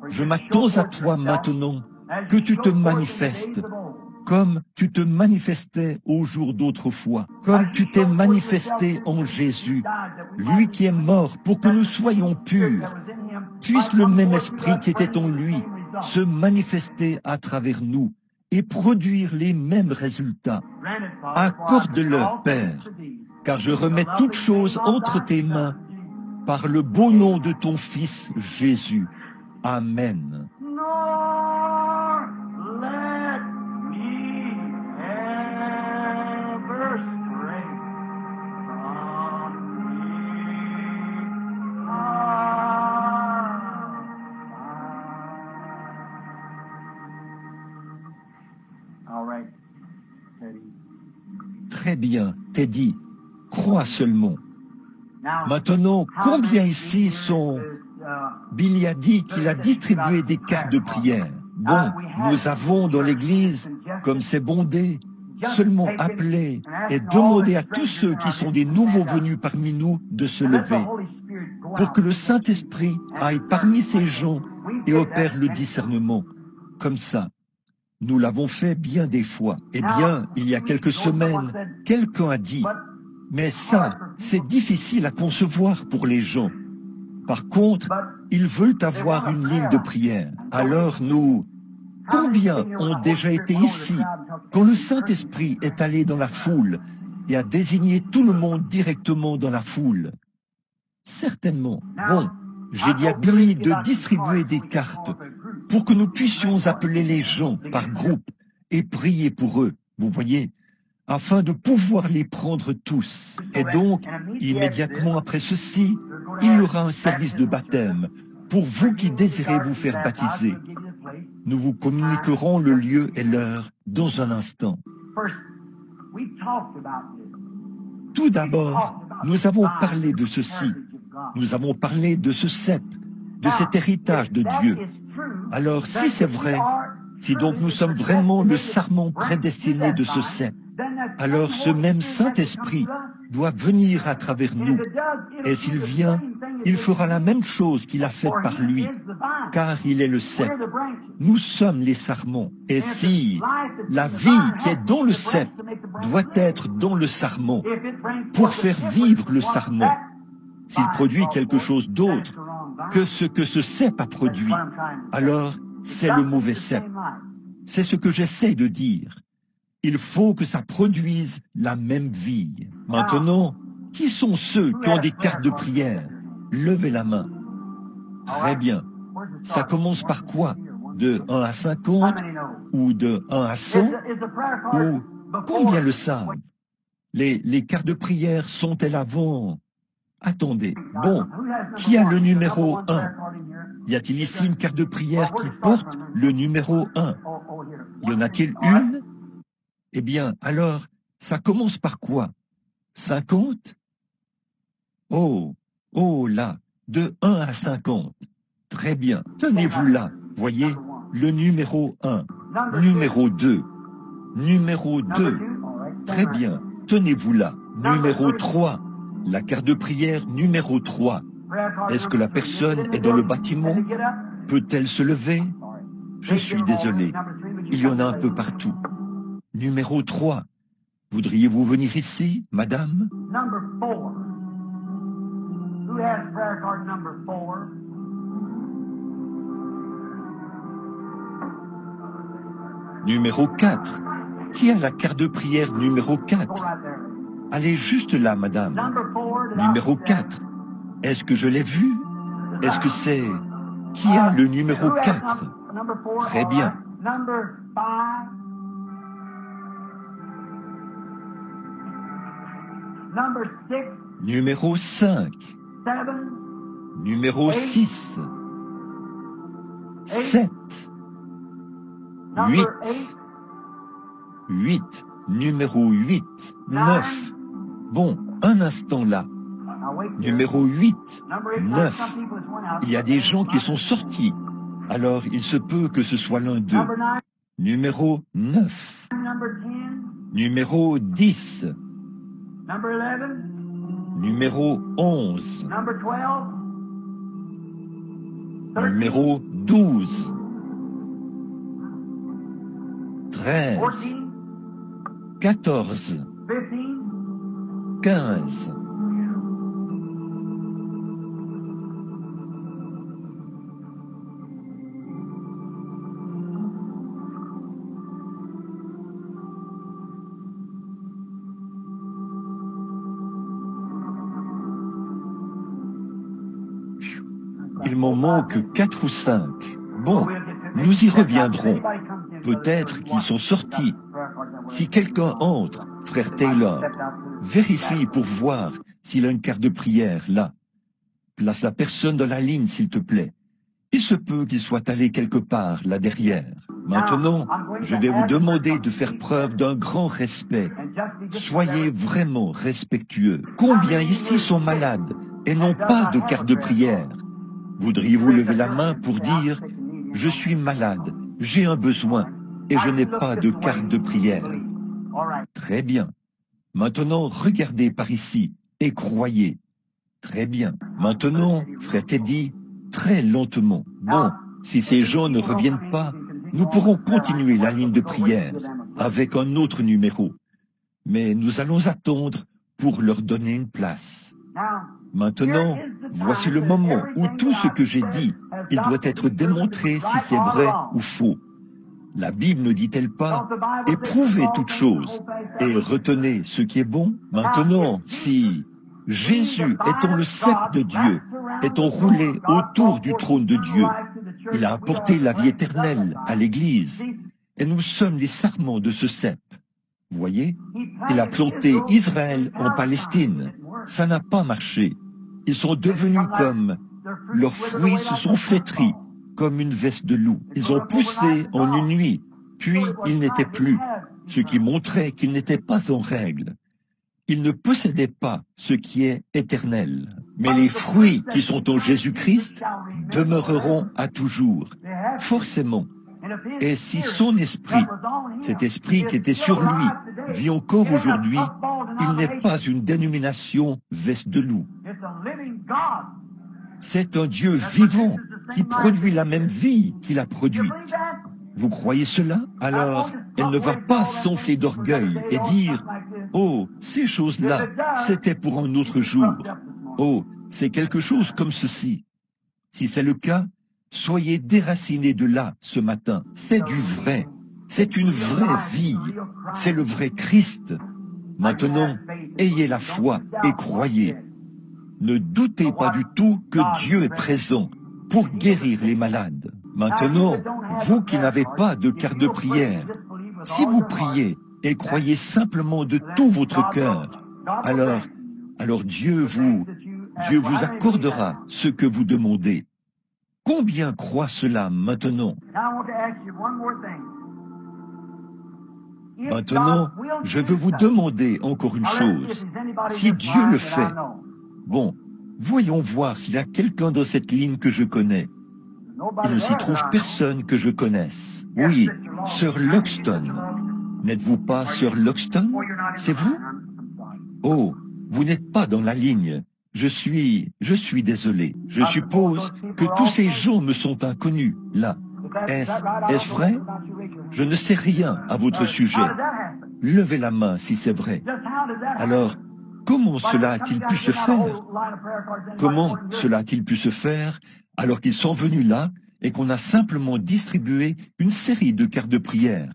Je m'attends à toi maintenant, que tu te manifestes, comme tu te manifestais au jour d'autrefois, comme tu t'es manifesté en Jésus, lui qui est mort pour que nous soyons purs. Puisse le même esprit qui était en lui se manifester à travers nous et produire les mêmes résultats. Accorde-le, Père, car je remets toutes choses entre tes mains par le beau nom de ton Fils Jésus. Amen. Très bien, Teddy, crois seulement. Maintenant, combien ici sont... Billy a dit qu'il a distribué des cartes de prière. Bon, nous avons dans l'église, comme c'est bondé, seulement appelé et demandé à tous ceux qui sont des nouveaux venus parmi nous de se lever, pour que le Saint-Esprit aille parmi ces gens et opère le discernement. Comme ça. Nous l'avons fait bien des fois. Eh bien, il y a quelques semaines, quelqu'un a dit, mais ça, c'est difficile à concevoir pour les gens. Par contre, ils veulent avoir une ligne de prière. Alors nous, combien ont déjà été ici quand le Saint-Esprit est allé dans la foule et a désigné tout le monde directement dans la foule? Certainement. Bon, j'ai dit à Billy de distribuer des cartes pour que nous puissions appeler les gens par groupe et prier pour eux, vous voyez, afin de pouvoir les prendre tous. Et donc, immédiatement après ceci, il y aura un service de baptême pour vous qui désirez vous faire baptiser. Nous vous communiquerons le lieu et l'heure dans un instant. Tout d'abord, nous avons parlé de ceci. Nous avons parlé de ce cep, de cet héritage de Dieu. Alors, si c'est vrai, si donc nous sommes vraiment le sarment prédestiné de ce cep, alors ce même Saint-Esprit doit venir à travers nous. Et s'il vient, il fera la même chose qu'il a faite par lui, car il est le cep. Nous sommes les sarments. Et si la vie qui est dans le cep doit être dans le sarment pour faire vivre le sarment, s'il produit quelque chose d'autre que ce que ce cep a produit, alors c'est le mauvais cep. C'est ce que j'essaie de dire. Il faut que ça produise la même vie. Maintenant, qui sont ceux qui ont des cartes de prière? Levez la main. Très bien. Ça commence par quoi? De 1 à 50 ou de 1 à 100 ou combien le savent? Les cartes de prière sont-elles avant? Attendez. Bon, qui a le numéro 1? Y a-t-il ici une carte de prière qui porte le numéro 1? Y en a-t-il une? Eh bien, alors, ça commence par quoi? 50? Oh, oh là, de 1 à 50. Très bien, tenez-vous là, voyez, le numéro 1, numéro 2, numéro 2. Très bien, tenez-vous là, numéro 3, la carte de prière numéro 3. Est-ce que la personne est dans le bâtiment? Peut-elle se lever? Je suis désolé, il y en a un peu partout. Numéro 3. Voudriez-vous venir ici, madame? Number 4. Who has prayer card number 4? Numéro 4. Qui a la carte de prière numéro 4? Go right there. Allez juste là, madame. Number 4. Numéro 4. Est-ce que je l'ai vu? Est-ce que c'est... Qui a le numéro 4? Number 4. Très bien. Number 5. Number 6. Numéro 5. 7. Numéro 6. 7. Number 8. 8. 8. Numéro 8. 9. Bon, un instant là. Now wait here. Numéro 8. Number 8. 9. Some people just went out. Il y a des gens qui sont sortis. Alors, il se peut que ce soit l'un d'eux. Number 9. Numéro 9. Number 10. Numéro 10. Number 11. Numéro 11. Number 12. 13. Numéro 12. 13. 14. 14. 15. 15. Il m'en manque 4 ou 5. Bon, nous y reviendrons. Peut-être qu'ils sont sortis. Si quelqu'un entre, frère Taylor, vérifie pour voir s'il a une carte de prière là. Place la personne dans la ligne, s'il te plaît. Il se peut qu'il soit allé quelque part là derrière. Maintenant, je vais vous demander de faire preuve d'un grand respect. Soyez vraiment respectueux. Combien ici sont malades et n'ont pas de carte de prière? Voudriez-vous lever la main pour dire « Je suis malade, j'ai un besoin et je n'ai pas de carte de prière ». Très bien. Maintenant, regardez par ici et croyez. Très bien. Maintenant, frère Teddy, très lentement. Bon, si ces gens ne reviennent pas, nous pourrons continuer la ligne de prière avec un autre numéro. Mais nous allons attendre pour leur donner une place. Maintenant, voici le moment où tout ce que j'ai dit, il doit être démontré si c'est vrai ou faux. La Bible ne dit-elle pas « Éprouvez toutes choses et retenez ce qui est bon » Maintenant, si Jésus, étant le cep de Dieu, étant roulé autour du trône de Dieu, il a apporté la vie éternelle à l'Église, et nous sommes les sarments de ce cep. Voyez, il a planté Israël en Palestine. Ça n'a pas marché. Ils sont devenus comme... Leurs fruits se sont flétris comme une veste de loup. Ils ont poussé en une nuit, puis ils n'étaient plus, ce qui montrait qu'ils n'étaient pas en règle. Ils ne possédaient pas ce qui est éternel. Mais les fruits qui sont en Jésus-Christ demeureront à toujours, forcément. Et si son esprit, cet esprit qui était sur lui, vit encore aujourd'hui, Il n'est pas une dénomination veste de loup. C'est un Dieu vivant qui produit la même vie qu'il a produite. Vous croyez cela? Alors, elle ne va pas s'enfler d'orgueil et dire « Oh, ces choses-là, c'était pour un autre jour. Oh, c'est quelque chose comme ceci. » Si c'est le cas, soyez déracinés de là ce matin. C'est du vrai. C'est une vraie vie. C'est le vrai Christ. Maintenant, ayez la foi et croyez. Ne doutez pas du tout que Dieu est présent pour guérir les malades. Maintenant, vous qui n'avez pas de carte de prière, si vous priez et croyez simplement de tout votre cœur, alors Dieu vous accordera ce que vous demandez. Combien croient cela maintenant? Maintenant, je veux vous demander encore une chose. Si Dieu le fait, bon, voyons voir s'il y a quelqu'un dans cette ligne que je connais. Il ne s'y trouve personne que je connaisse. Oui, Sœur Loxton. N'êtes-vous pas Sœur Loxton? C'est vous? Oh, vous n'êtes pas dans la ligne. Je suis désolé. Je suppose que tous ces gens me sont inconnus, là. Est-ce vrai? Je ne sais rien à votre sujet. Levez la main si c'est vrai. Alors, comment cela a-t-il pu se faire? Comment cela a-t-il pu se faire alors qu'ils sont venus là et qu'on a simplement distribué une série de cartes de prière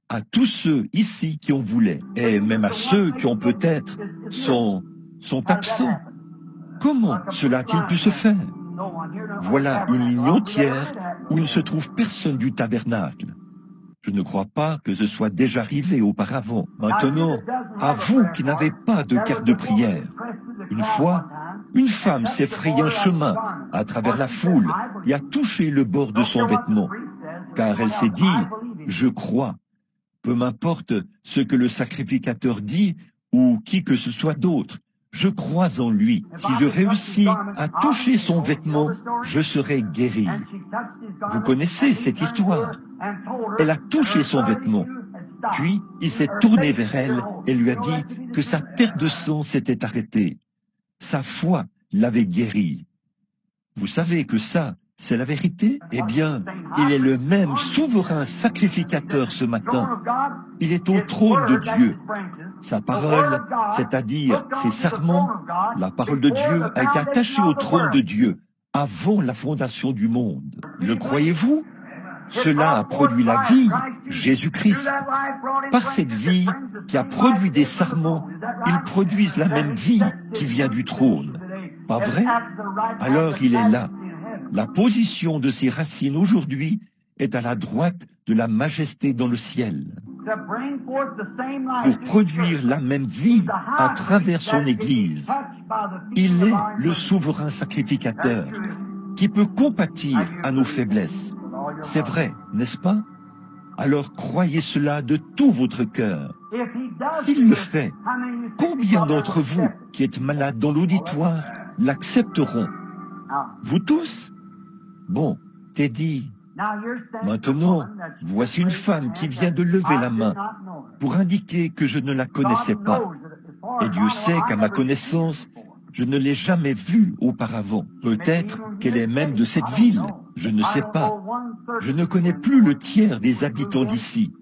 à tous ceux ici qui en voulaient, et même à ceux qui ont peut-être sont absents? Comment cela a-t-il pu se faire? Voilà une ligne entière où il ne se trouve personne du tabernacle. Je ne crois pas que ce soit déjà arrivé auparavant. Maintenant, à vous qui n'avez pas de carte de prière, une fois, une femme s'est frayé un chemin à travers la foule et a touché le bord de son vêtement, car elle s'est dit « Je crois ». Peu m'importe ce que le sacrificateur dit ou qui que ce soit d'autre, je crois en lui. Si je réussis à toucher son vêtement, je serai guéri. Vous connaissez cette histoire. Elle a touché son vêtement. Puis, il s'est tourné vers elle et lui a dit que sa perte de sang s'était arrêtée. Sa foi l'avait guéri. Vous savez que ça, c'est la vérité? Eh bien, il est le même souverain sacrificateur ce matin. Il est au trône de Dieu. Sa parole, c'est-à-dire ses serments, la parole de Dieu a été attachée au trône de Dieu avant la fondation du monde. Le croyez-vous? Cela a produit la vie, Jésus-Christ. Par cette vie qui a produit des sarments, ils produisent la même vie qui vient du trône. Pas vrai? Alors il est là. La position de ses racines aujourd'hui est à la droite de la majesté dans le ciel. Pour produire la même vie à travers son Église, il est le souverain sacrificateur qui peut compatir à nos faiblesses. C'est vrai, n'est-ce pas? Alors croyez cela de tout votre cœur. S'il le fait, combien d'entre vous qui êtes malades dans l'auditoire l'accepteront? Vous tous? Bon, Teddy, maintenant, voici une femme qui vient de lever la main pour indiquer que je ne la connaissais pas. Et Dieu sait qu'à ma connaissance, je ne l'ai jamais vue auparavant. Peut-être qu'elle est même de cette ville, je ne sais pas. Je ne connais plus le tiers des habitants d'ici.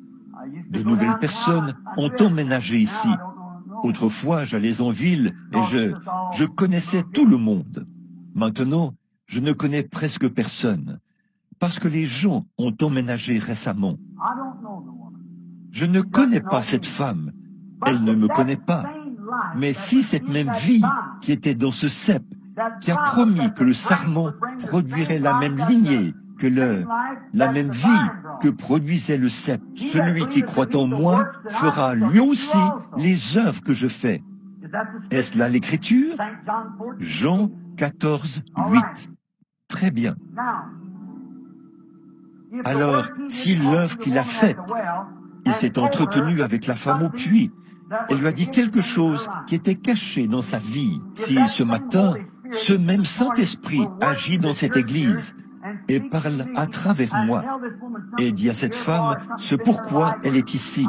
De nouvelles personnes ont emménagé ici. Autrefois, j'allais en ville et je connaissais tout le monde. Maintenant, je ne connais presque personne, parce que les gens ont emménagé récemment. Je ne connais pas cette femme, elle ne me connaît pas. Mais si cette même vie qui était dans ce cep, qui a promis que le sarment produirait la même lignée que la même vie que produisait le cep, celui qui croit en moi fera lui aussi les œuvres que je fais. Est-ce là l'Écriture? Jean 14, 8. Très bien. Alors, si l'œuvre qu'il a faite, il s'est entretenu avec la femme au puits, elle lui a dit quelque chose qui était caché dans sa vie. Si ce matin, ce même Saint-Esprit agit dans cette église et parle à travers moi et dit à cette femme ce pourquoi elle est ici,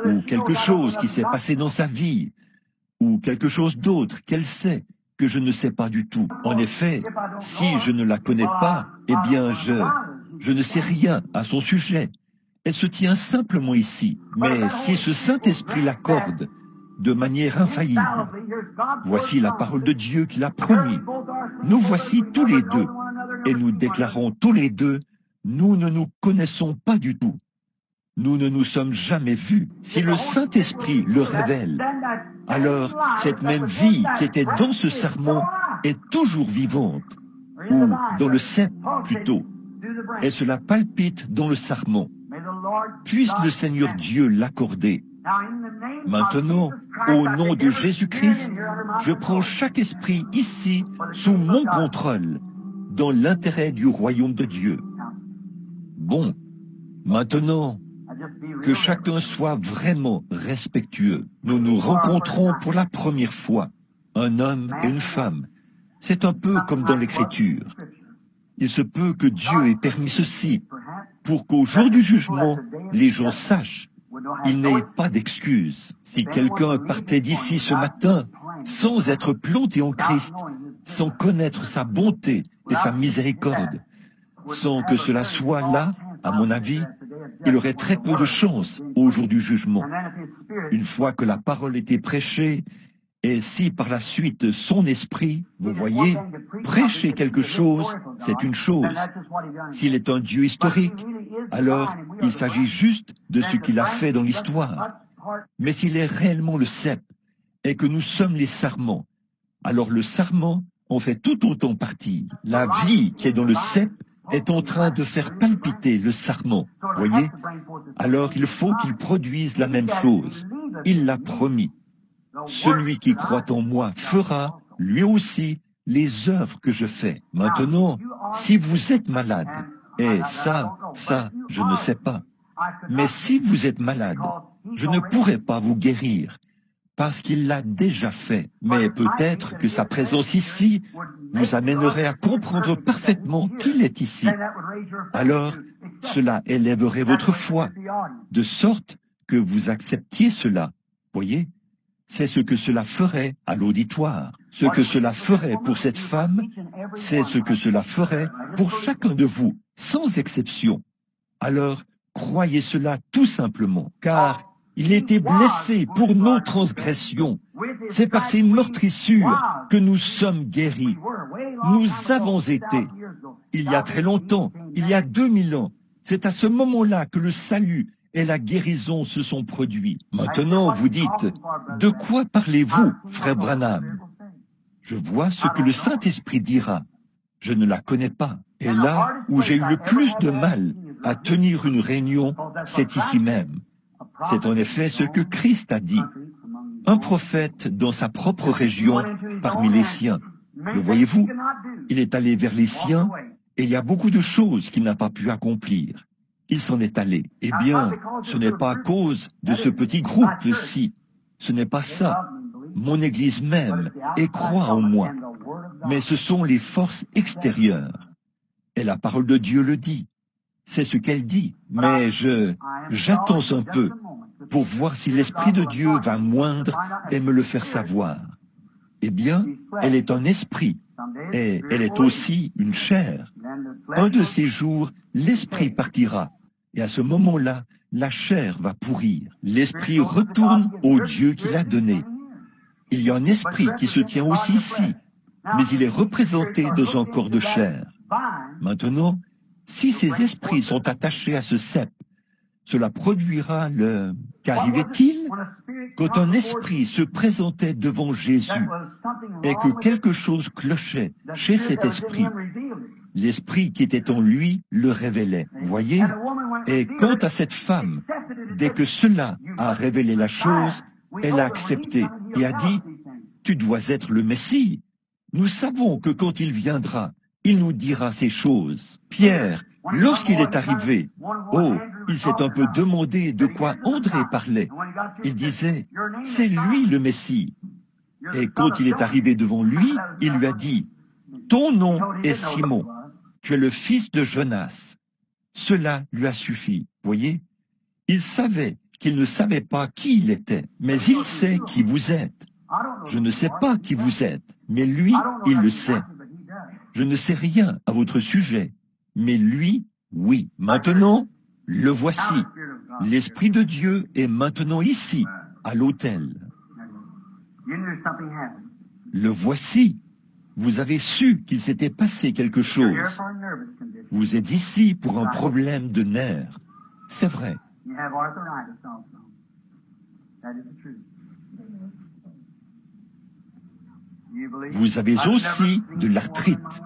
ou quelque chose qui s'est passé dans sa vie, ou quelque chose d'autre qu'elle sait que je ne sais pas du tout. En effet, si je ne la connais pas, eh bien je ne sais rien à son sujet. Elle se tient simplement ici. Mais si ce Saint-Esprit l'accorde de manière infaillible, voici la parole de Dieu qui l'a promis. Nous voici tous les deux, et nous déclarons tous les deux, nous ne nous connaissons pas du tout. Nous ne nous sommes jamais vus. Si le Saint-Esprit le révèle, alors cette même vie qui était dans ce sermon est toujours vivante, ou dans le cep plutôt, et cela palpite dans le sermon. Puisse le Seigneur Dieu l'accorder. Maintenant, au nom de Jésus-Christ, je prends chaque esprit ici sous mon contrôle, dans l'intérêt du royaume de Dieu. Bon, maintenant, que chacun soit vraiment respectueux. Nous nous rencontrons pour la première fois, un homme et une femme. C'est un peu comme dans l'Écriture. Il se peut que Dieu ait permis ceci, pour qu'au jour du jugement, les gens sachent. Il n'ait pas d'excuse. Si quelqu'un partait d'ici ce matin sans être planté en Christ, sans connaître sa bonté et sa miséricorde, sans que cela soit là, à mon avis, il aurait très peu de chance au jour du jugement. Une fois que la parole était prêchée, et si par la suite son esprit, vous voyez, prêcher quelque chose, c'est une chose. S'il est un Dieu historique, alors il s'agit juste de ce qu'il a fait dans l'histoire. Mais s'il est réellement le cep, et que nous sommes les sarments, alors le sarment en fait tout autant partie. La vie qui est dans le cep est en train de faire palpiter le sarment, voyez? Alors il faut qu'il produise la même chose. Il l'a promis. Celui qui croit en moi fera, lui aussi, les œuvres que je fais. Maintenant, si vous êtes malade, et ça, je ne sais pas, mais si vous êtes malade, je ne pourrai pas vous guérir, parce qu'il l'a déjà fait. Mais peut-être que sa présence ici vous amènerait à comprendre parfaitement qu'il est ici. Alors, cela élèverait votre foi, de sorte que vous acceptiez cela. Voyez? C'est ce que cela ferait à l'auditoire. Ce que cela ferait pour cette femme, c'est ce que cela ferait pour chacun de vous, sans exception. Alors, croyez cela tout simplement, car il était blessé pour nos transgressions. C'est par ses meurtrissures que nous sommes guéris. Nous avons été, il y a très longtemps, il y a 2000 ans, c'est à ce moment-là que le salut et la guérison se sont produits. Maintenant, vous dites, de quoi parlez-vous, frère Branham? Je vois ce que le Saint-Esprit dira. Je ne la connais pas. Et là où j'ai eu le plus de mal à tenir une réunion, c'est ici même. C'est en effet ce que Christ a dit. Un prophète dans sa propre région, parmi les siens. Le voyez-vous? Il est allé vers les siens et il y a beaucoup de choses qu'il n'a pas pu accomplir. Il s'en est allé. Eh bien, ce n'est pas à cause de ce petit groupe-ci. Ce n'est pas ça. Mon Église m'aime et croit en moi. Mais ce sont les forces extérieures. Et la parole de Dieu le dit. C'est ce qu'elle dit. Mais j'attends un peu pour voir si l'Esprit de Dieu va moindre et me le faire savoir. Eh bien, elle est un esprit et elle est aussi une chair. Un de ces jours, l'Esprit partira. Et à ce moment-là, la chair va pourrir. L'esprit retourne au Dieu qui l'a donné. Il y a un esprit qui se tient aussi ici, mais il est représenté dans un corps de chair. Maintenant, si ces esprits sont attachés à ce cep, cela produira le... Qu'arrivait-il? Quand un esprit se présentait devant Jésus et que quelque chose clochait chez cet esprit, l'esprit qui était en lui le révélait. Voyez? Et quant à cette femme, dès que cela a révélé la chose, elle a accepté et a dit, « Tu dois être le Messie. Nous savons que quand il viendra, il nous dira ces choses. » Pierre, lorsqu'il est arrivé, il s'est un peu demandé de quoi André parlait. Il disait, « C'est lui le Messie. » Et quand il est arrivé devant lui, il lui a dit, « Ton nom est Simon. Tu es le fils de Jonas. » Cela lui a suffi. Voyez? Il savait qu'il ne savait pas qui il était, mais il sait qui vous êtes. Je ne sais pas qui vous êtes, mais lui, il le sait. Je ne sais rien à votre sujet, mais lui, oui. Maintenant, le voici. L'Esprit de Dieu est maintenant ici, à l'autel. Le voici. Vous avez su qu'il s'était passé quelque chose. Vous êtes ici pour un problème de nerfs. C'est vrai. Vous avez aussi de l'arthrite.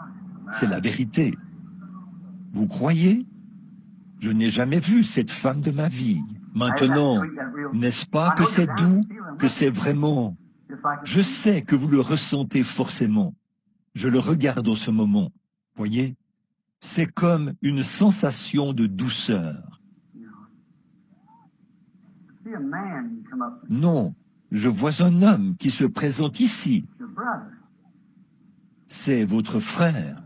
C'est la vérité. Vous croyez? Je n'ai jamais vu cette femme de ma vie. Maintenant, n'est-ce pas que c'est doux, que c'est vraiment... Je sais que vous le ressentez forcément. Je le regarde en ce moment. Voyez? C'est comme une sensation de douceur. Non, je vois un homme qui se présente ici. C'est votre frère.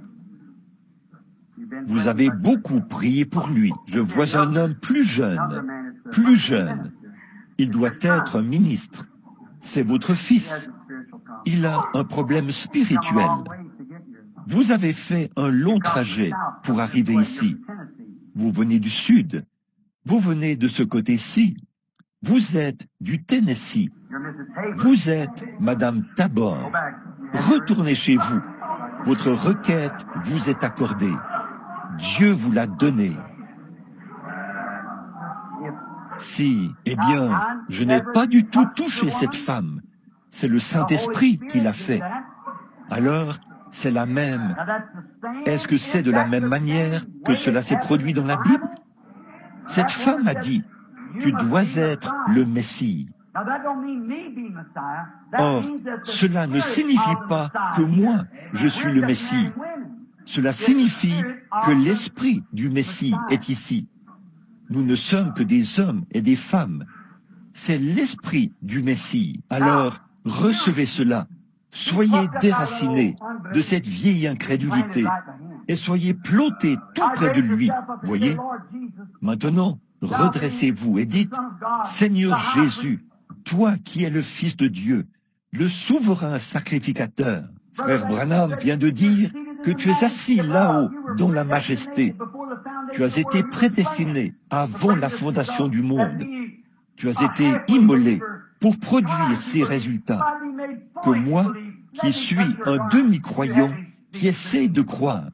Vous avez beaucoup prié pour lui. Je vois un homme plus jeune. Plus jeune. Il doit être un ministre. C'est votre fils. Il a un problème spirituel. Vous avez fait un long trajet pour arriver ici. Vous venez du sud. Vous venez de ce côté-ci. Vous êtes du Tennessee. Vous êtes Madame Tabor. Retournez chez vous. Votre requête vous est accordée. Dieu vous l'a donnée. Si, eh bien, je n'ai pas du tout touché cette femme. C'est le Saint-Esprit qui l'a fait. Alors, c'est la même. Est-ce que c'est de la même manière que cela s'est produit dans la Bible? Cette femme a dit, tu dois être le Messie. Or, cela ne signifie pas que moi, je suis le Messie. Cela signifie que l'esprit du Messie est ici. Nous ne sommes que des hommes et des femmes. C'est l'esprit du Messie. Alors, recevez cela. Soyez déracinés de cette vieille incrédulité et soyez plantés tout près de lui. Voyez? Maintenant, redressez-vous et dites, Seigneur Jésus, toi qui es le Fils de Dieu, le souverain sacrificateur. Frère Branham vient de dire que tu es assis là-haut dans la majesté. Tu as été prédestiné avant la fondation du monde. Tu as été immolé pour produire ces résultats. Que moi, qui suis un demi-croyant, qui essaie de croire,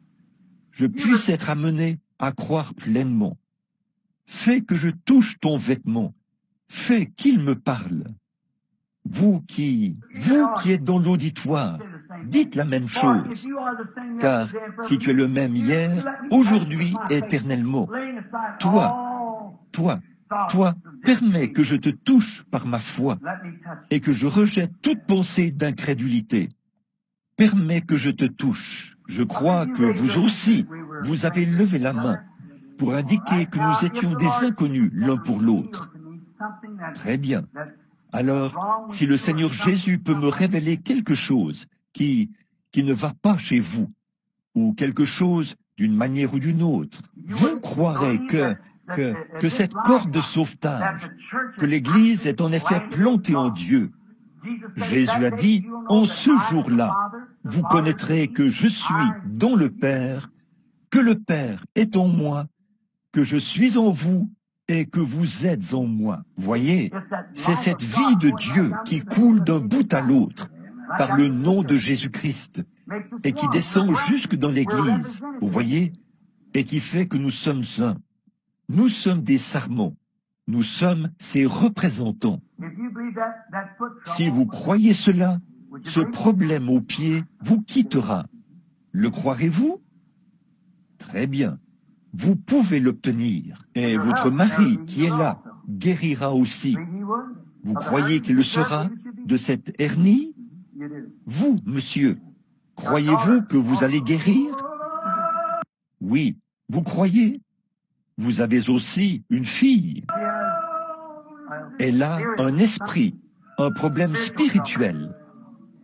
je puisse être amené à croire pleinement. Fais que je touche ton vêtement. Fais qu'il me parle. Vous qui êtes dans l'auditoire, dites la même chose. Car si tu es le même hier, aujourd'hui, éternellement, toi, permets que je te touche par ma foi et que je rejette toute pensée d'incrédulité. Permets que je te touche. Je crois que vous aussi, vous avez levé la main pour indiquer que nous étions des inconnus l'un pour l'autre. Très bien. Alors, si le Seigneur Jésus peut me révéler quelque chose qui ne va pas chez vous, ou quelque chose d'une manière ou d'une autre, vous croirez que cette corde de sauvetage, que l'Église est en effet plantée en Dieu. Jésus a dit, en ce jour-là, vous connaîtrez que je suis dans le Père, que le Père est en moi, que je suis en vous et que vous êtes en moi. Voyez, c'est cette vie de Dieu qui coule d'un bout à l'autre par le nom de Jésus-Christ et qui descend jusque dans l'Église, vous voyez, et qui fait que nous sommes un. Nous sommes des sarments. Nous sommes ses représentants. Si vous croyez cela, ce problème au pied vous quittera. Le croirez-vous? Très bien. Vous pouvez l'obtenir. Et votre mari, qui est là, guérira aussi. Vous croyez qu'il le sera de cette hernie? Vous, monsieur, croyez-vous que vous allez guérir? Oui, vous croyez? Vous avez aussi une fille. Elle a un esprit, un problème spirituel.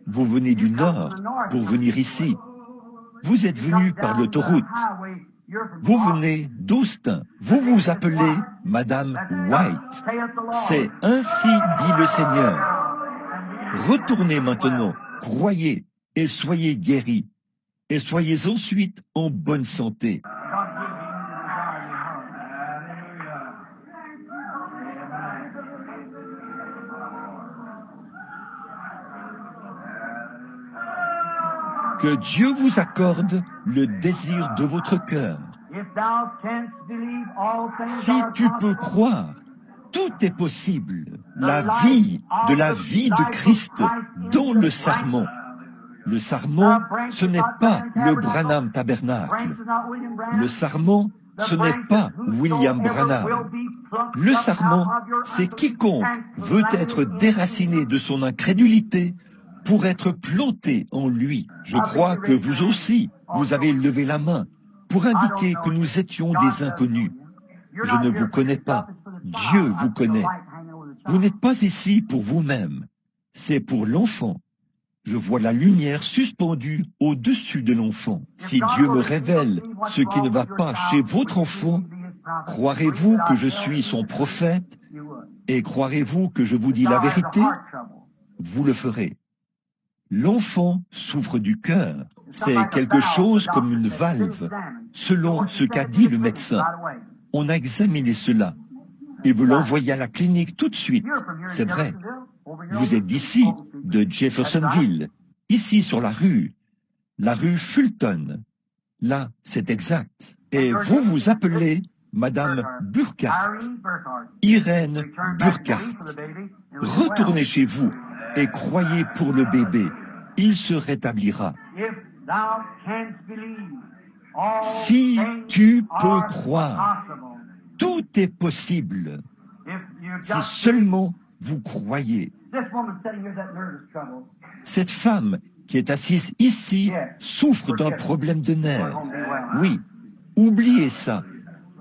Vous venez du Nord pour venir ici. Vous êtes venu par l'autoroute. Vous venez d'Austin. Vous vous appelez Madame White. C'est ainsi dit le Seigneur. Retournez maintenant, croyez et soyez guéris, et soyez ensuite en bonne santé. Que Dieu vous accorde le désir de votre cœur. Si tu peux croire, tout est possible. La vie de Christ dans le sarment. Le sarment, ce n'est pas le Branham Tabernacle. Le sarment, ce n'est pas William Branham. Le sarment, c'est quiconque veut être déraciné de son incrédulité pour être planté en lui. Je crois que vous aussi, vous avez levé la main pour indiquer que nous étions des inconnus. Je ne vous connais pas. Dieu vous connaît. Vous n'êtes pas ici pour vous-même. C'est pour l'enfant. Je vois la lumière suspendue au-dessus de l'enfant. Si Dieu me révèle ce qui ne va pas chez votre enfant, croirez-vous que je suis son prophète et croirez-vous que je vous dis la vérité? Vous le ferez. L'enfant souffre du cœur. C'est quelque chose comme une valve, selon ce qu'a dit le médecin. On a examiné cela. Il veut l'envoyer à la clinique tout de suite. C'est vrai. Vous êtes d'ici, de Jeffersonville, ici sur la rue Fulton. Là, c'est exact. Et vous vous appelez Madame Burkhardt, Irène Burkhardt. Retournez chez vous et croyez pour le bébé. Il se rétablira. Si tu peux croire, tout est possible. Si seulement vous croyez. Cette femme qui est assise ici souffre d'un problème de nerfs. Oui, oubliez ça.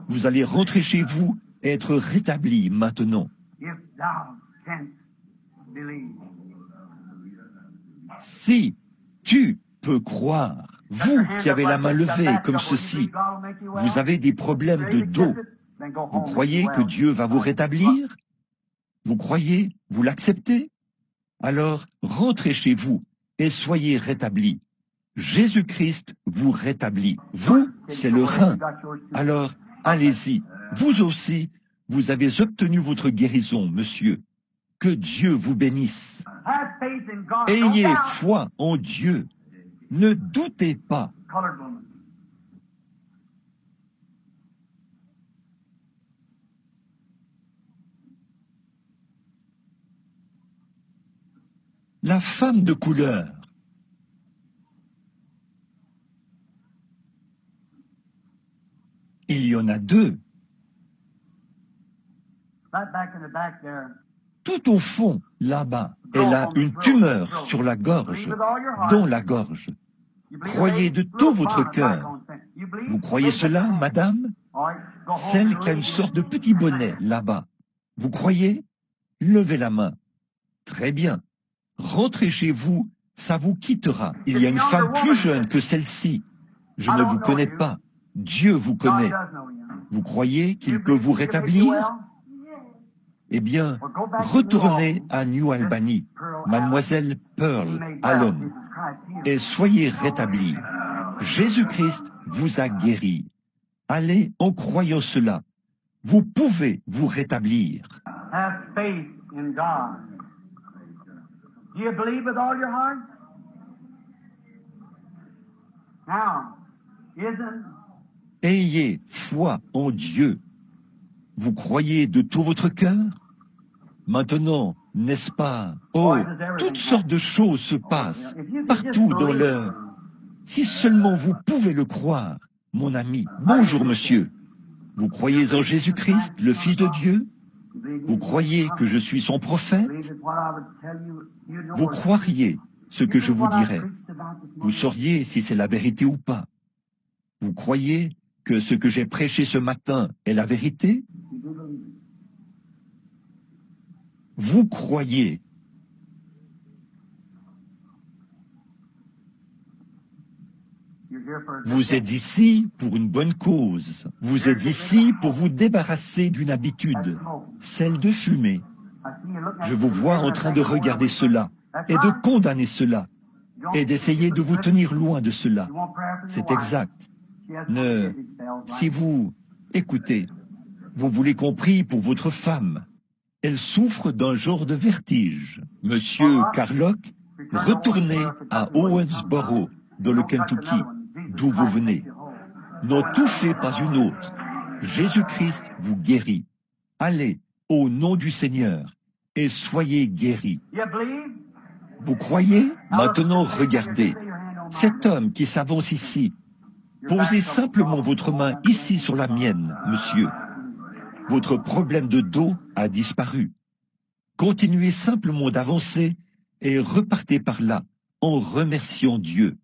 Vous allez rentrer chez vous et être rétabli maintenant. Si tu peux croire, vous qui avez la main levée comme ceci, vous avez des problèmes de dos. Vous croyez que Dieu va vous rétablir? Vous croyez? Vous l'acceptez? Alors, rentrez chez vous et soyez rétablis. Jésus-Christ vous rétablit. Vous, c'est le rein. Alors, allez-y. Vous aussi, vous avez obtenu votre guérison, monsieur. Que Dieu vous bénisse. Ayez foi en Dieu. Ne doutez pas. La femme de couleur. Il y en a deux. Tout au fond, là-bas, elle a une tumeur sur la gorge, dans la gorge. Croyez de tout votre cœur. Vous croyez cela, madame? Celle qui a une sorte de petit bonnet, là-bas. Vous croyez? Levez la main. Très bien. Rentrez chez vous, ça vous quittera. Il y a une femme plus jeune que celle-ci. Je ne vous connais pas. Dieu vous connaît. Vous croyez qu'il peut vous rétablir? Eh bien, retournez à New Albany, Mademoiselle Pearl Allen, et soyez rétablis. Jésus-Christ vous a guéri. Allez en croyant cela. Vous pouvez vous rétablir. Have faith in God. Do you believe with all your heart? Now, isn't... Ayez foi en Dieu. Vous croyez de tout votre cœur? Maintenant, n'est-ce pas? Oh, toutes sortes de choses se passent partout dans l'heure. Si seulement vous pouvez le croire, mon ami. Bonjour, monsieur. Vous croyez en Jésus-Christ, le Fils de Dieu? Vous croyez que je suis son prophète? Vous croiriez ce que je vous dirais. Vous sauriez si c'est la vérité ou pas. Vous croyez que ce que j'ai prêché ce matin est la vérité? Vous croyez. Vous êtes ici pour une bonne cause. Vous êtes ici pour vous débarrasser d'une habitude, celle de fumer. Je vous vois en train de regarder cela. est de condamner cela et d'essayer de vous tenir loin de cela. C'est exact. Si vous, écoutez, vous voulez qu'on prie pour votre femme. Elle souffre d'un genre de vertige. Monsieur Carlock, retournez à Owensboro, dans le Kentucky, d'où vous venez. N'en touchez pas une autre. Jésus-Christ vous guérit. Allez, au nom du Seigneur, et soyez guéris. Vous croyez? Maintenant, regardez. Cet homme qui s'avance ici, posez simplement votre main ici sur la mienne, monsieur. Votre problème de dos a disparu. Continuez simplement d'avancer et repartez par là en remerciant Dieu.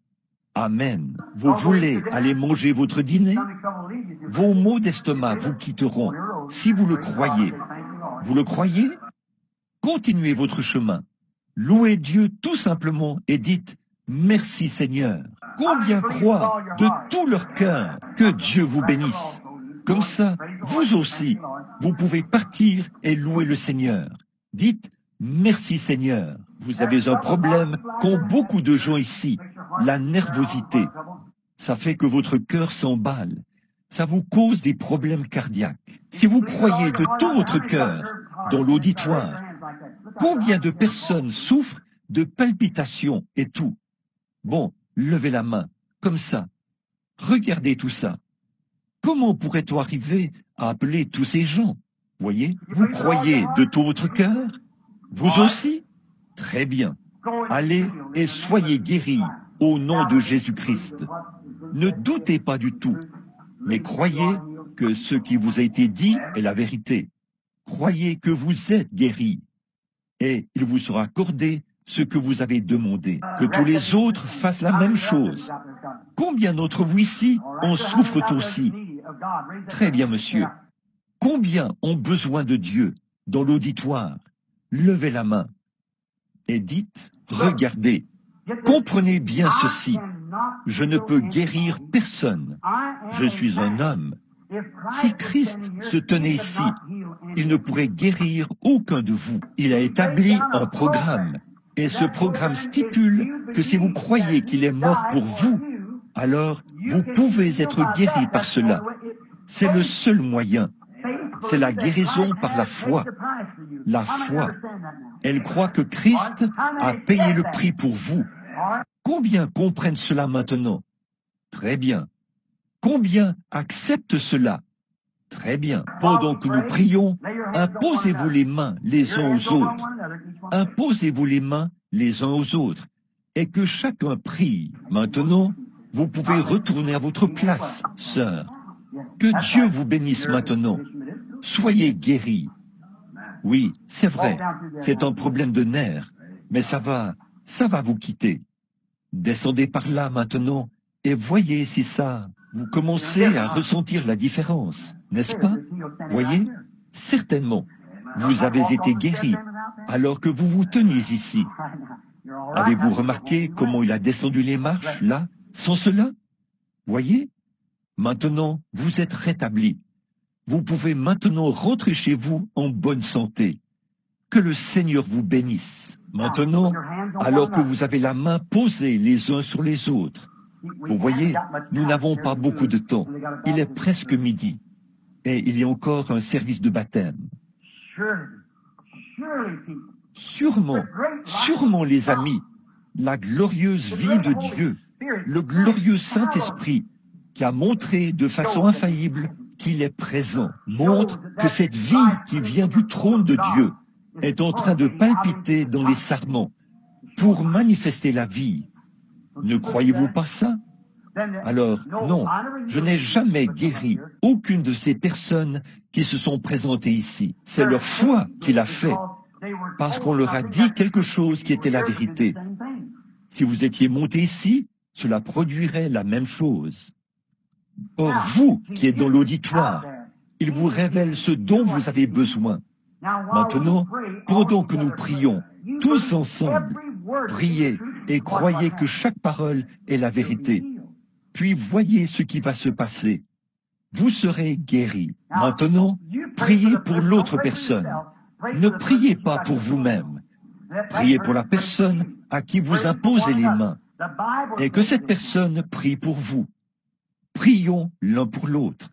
Amen. Vous voulez aller manger votre dîner? Vos maux d'estomac vous quitteront si vous le croyez. Vous le croyez? Continuez votre chemin. Louez Dieu tout simplement et dites « Merci Seigneur ». Combien croient de tout leur cœur que Dieu vous bénisse? Comme ça, vous aussi, vous pouvez partir et louer le Seigneur. Dites « Merci Seigneur ». Vous avez un problème qu'ont beaucoup de gens ici, la nervosité. Ça fait que votre cœur s'emballe. Ça vous cause des problèmes cardiaques. Si vous croyez de tout votre cœur dans l'auditoire, combien de personnes souffrent de palpitations et tout? Bon, levez la main, comme ça. Regardez tout ça. Comment pourrait-on arriver à appeler tous ces gens? Voyez, vous croyez de tout votre cœur? Vous aussi? Très bien. Allez et soyez guéris au nom de Jésus-Christ. Ne doutez pas du tout, mais croyez que ce qui vous a été dit est la vérité. Croyez que vous êtes guéris et il vous sera accordé ce que vous avez demandé. Que tous les autres fassent la même chose. Combien d'entre vous ici en souffrent aussi? Très bien, monsieur. Combien ont besoin de Dieu dans l'auditoire? Levez la main et dites, regardez, comprenez bien ceci. Je ne peux guérir personne. Je suis un homme. Si Christ se tenait ici, il ne pourrait guérir aucun de vous. Il a établi un programme. Et ce programme stipule que si vous croyez qu'il est mort pour vous, alors vous pouvez être guéri par cela. C'est le seul moyen. C'est la guérison par la foi. La foi. Elle croit que Christ a payé le prix pour vous. Combien comprennent cela maintenant? Très bien. Combien acceptent cela? Très bien. Pendant que nous prions, imposez-vous les mains les uns aux autres. Imposez-vous les mains les uns aux autres. Et que chacun prie. Maintenant, vous pouvez retourner à votre place, sœur. Que Dieu vous bénisse maintenant. Soyez guéris. Oui, c'est vrai. C'est un problème de nerfs. Mais ça va vous quitter. Descendez par là maintenant et voyez si ça... Vous commencez à ressentir la différence, n'est-ce pas? Voyez? Certainement, vous avez été guéri alors que vous vous teniez ici. Avez-vous remarqué comment il a descendu les marches, là, sans cela? Voyez? Maintenant, vous êtes rétabli. Vous pouvez maintenant rentrer chez vous en bonne santé. Que le Seigneur vous bénisse. Maintenant, alors que vous avez la main posée les uns sur les autres, vous voyez, nous n'avons pas beaucoup de temps. Il est presque midi. Et il y a encore un service de baptême. Sûrement les amis, la glorieuse vie de Dieu, le glorieux Saint-Esprit qui a montré de façon infaillible qu'il est présent, montre que cette vie qui vient du trône de Dieu est en train de palpiter dans les sarments pour manifester la vie. Ne croyez-vous pas ça? Alors, non, je n'ai jamais guéri aucune de ces personnes qui se sont présentées ici. C'est leur foi qui l'a fait, parce qu'on leur a dit quelque chose qui était la vérité. Si vous étiez monté ici, cela produirait la même chose. Or, vous qui êtes dans l'auditoire, il vous révèle ce dont vous avez besoin. Maintenant, pendant que nous prions, tous ensemble, priez et croyez que chaque parole est la vérité. Puis voyez ce qui va se passer. Vous serez guéris. Maintenant, priez pour l'autre personne. Ne priez pas pour vous-même. Priez pour la personne à qui vous imposez les mains et que cette personne prie pour vous. Prions l'un pour l'autre.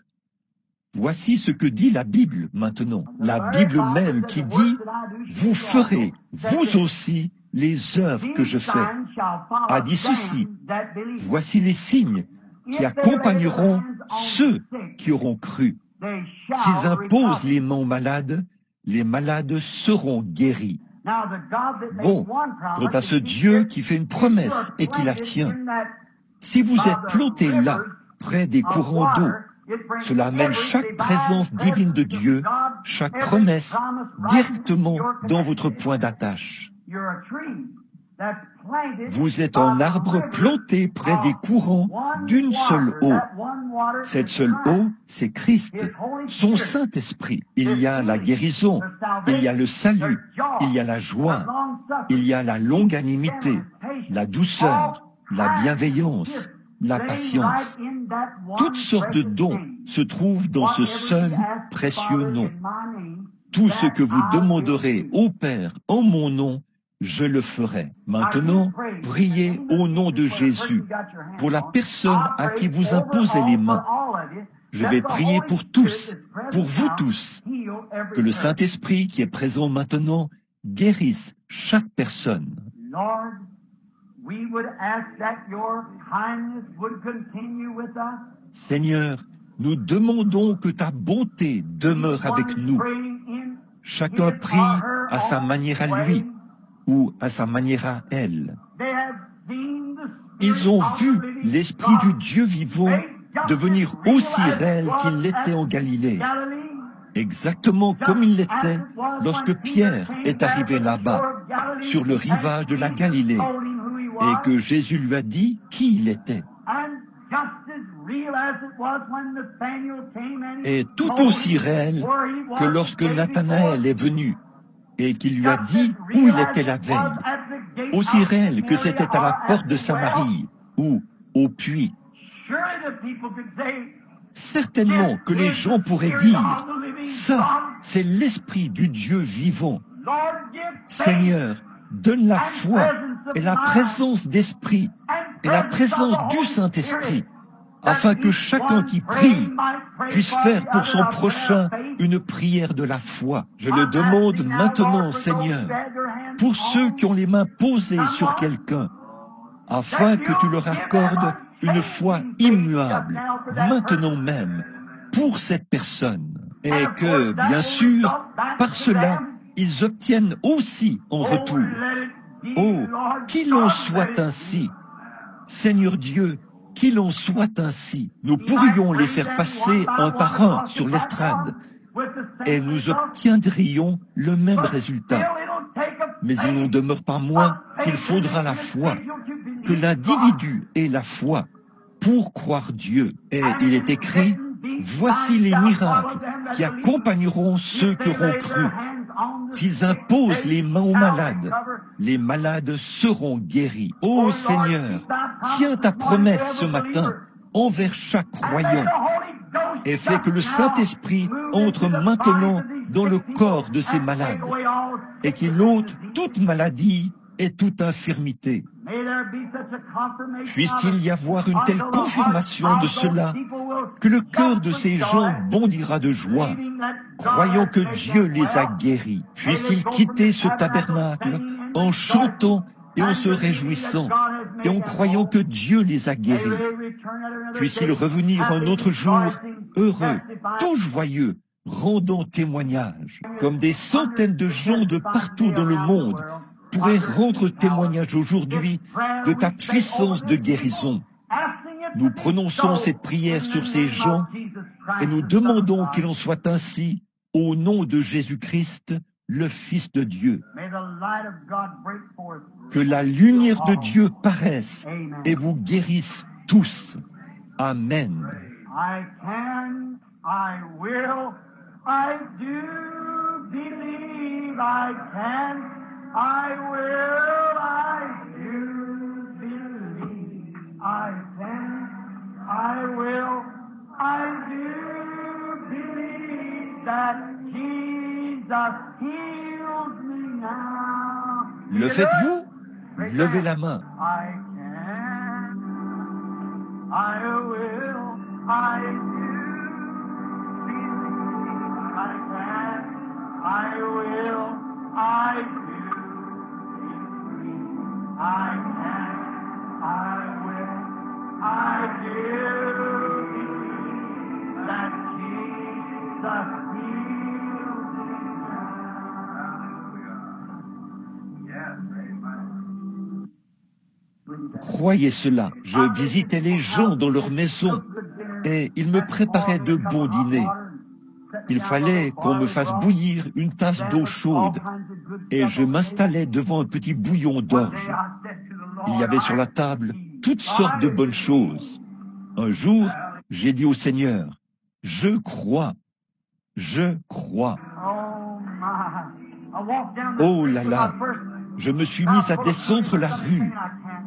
Voici ce que dit la Bible maintenant. La Bible même qui dit « Vous ferez, vous aussi, les œuvres que je fais » a dit ceci. Voici les signes qui accompagneront ceux qui auront cru. S'ils imposent les mains aux malades, les malades seront guéris. Bon, quant à ce Dieu qui fait une promesse et qui la tient, si vous êtes planté là, près des courants d'eau, cela amène chaque présence divine de Dieu, chaque promesse, directement dans votre point d'attache. Vous êtes un arbre planté près des courants d'une seule eau. Cette seule eau, c'est Christ, son Saint-Esprit. Il y a la guérison, il y a le salut, il y a la joie, il y a la longanimité, la douceur, la bienveillance, la patience. Toutes sortes de dons se trouvent dans ce seul précieux nom. Tout ce que vous demanderez au Père en mon nom, je le ferai. Maintenant, priez au nom de Jésus pour la personne à qui vous imposez les mains. Je vais prier pour tous, pour vous tous, que le Saint-Esprit qui est présent maintenant guérisse chaque personne. Seigneur, nous demandons que ta bonté demeure avec nous. Chacun prie à sa manière à lui ou à sa manière à elle. Ils ont vu l'Esprit du Dieu vivant devenir aussi réel qu'il l'était en Galilée, exactement comme il l'était lorsque Pierre est arrivé là-bas, sur le rivage de la Galilée, et que Jésus lui a dit qui il était. Et tout aussi réel que lorsque Nathanaël est venu et qu'il lui a dit où il était la veille, aussi réel que c'était à la porte de Samarie ou au puits. Certainement que les gens pourraient dire, ça, c'est l'Esprit du Dieu vivant. Seigneur, donne la foi et la présence d'Esprit et la présence du Saint-Esprit, afin que chacun qui prie puisse faire pour son prochain une prière de la foi. Je le demande maintenant, Seigneur, pour ceux qui ont les mains posées sur quelqu'un, afin que tu leur accordes une foi immuable, maintenant même, pour cette personne, et que, bien sûr, par cela, ils obtiennent aussi en retour. Oh, qu'il en soit ainsi. Seigneur Dieu, qu'il en soit ainsi. Nous pourrions les faire passer un par un sur l'estrade et nous obtiendrions le même résultat. Mais il n'en demeure pas moins qu'il faudra la foi, que l'individu ait la foi pour croire Dieu. Et il est écrit, voici les miracles qui accompagneront ceux qui auront cru. S'ils imposent les mains aux malades, les malades seront guéris. Ô Seigneur, tiens ta promesse ce matin envers chaque croyant et fais que le Saint-Esprit entre maintenant dans le corps de ces malades et qu'il ôte toute maladie et toute infirmité. Puisse-t-il y avoir une telle confirmation de cela que le cœur de ces gens bondira de joie, croyant que Dieu les a guéris. Puisse-t-il quitter ce tabernacle en chantant et en se réjouissant et en croyant que Dieu les a guéris. Puisse-t-il revenir un autre jour heureux, tout joyeux, rendant témoignage, comme des centaines de gens de partout dans le monde pourraient rendre témoignage aujourd'hui de ta puissance de guérison. Nous prononçons cette prière sur ces gens et nous demandons qu'il en soit ainsi au nom de Jésus-Christ, le Fils de Dieu. Que la lumière de Dieu paraisse et vous guérisse tous. Amen. I can, I will, I do believe I can, I will, I do believe I can, I will, I do believe that Jesus heals me now. Le faites-vous? Levez la main. I can, I will, I do believe. I can, I will, I do believe. I can, I will, I do believe that Jesus heals me now. Yes, amen. Croyez cela. Je visitais les gens dans leur maison et ils me préparaient de bons dîners. Il fallait qu'on me fasse bouillir une tasse d'eau chaude et je m'installais devant un petit bouillon d'orge. Il y avait sur la table toutes sortes de bonnes choses. Un jour, j'ai dit au Seigneur, « Je crois, je crois. » Oh là là, je me suis mis à descendre la rue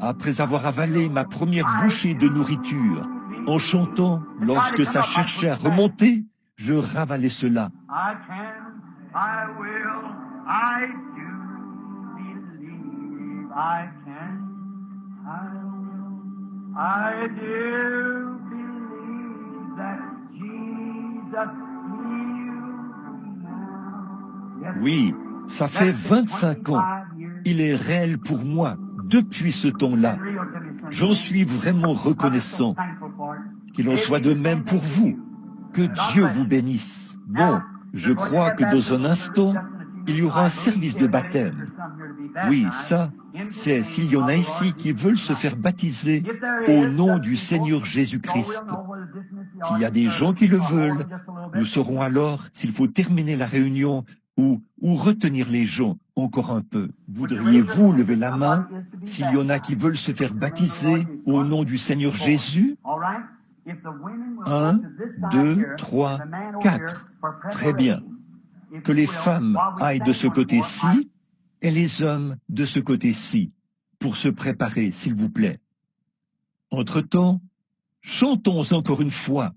après avoir avalé ma première bouchée de nourriture. En chantant, lorsque ça cherchait à remonter, je ravalais cela. I can, I will, I do believe. I can, I will, I do believe that Jesus heals me now. Yes, Oui, ça fait 25 ans. Il est réel pour moi depuis ce temps-là. J'en suis vraiment reconnaissant. Qu'il en soit de même pour vous. Que Dieu vous bénisse. Bon, je crois que dans un instant, il y aura un service de baptême. Oui, ça, c'est s'il y en a ici qui veulent se faire baptiser au nom du Seigneur Jésus-Christ. S'il y a des gens qui le veulent, nous saurons alors s'il faut terminer la réunion ou retenir les gens encore un peu. Voudriez-vous lever la main s'il y en a qui veulent se faire baptiser au nom du Seigneur Jésus? 1, 2, 3, 4. Très bien. Que les femmes aillent de ce côté-ci et les hommes de ce côté-ci pour se préparer, s'il vous plaît. Entre-temps, chantons encore une fois.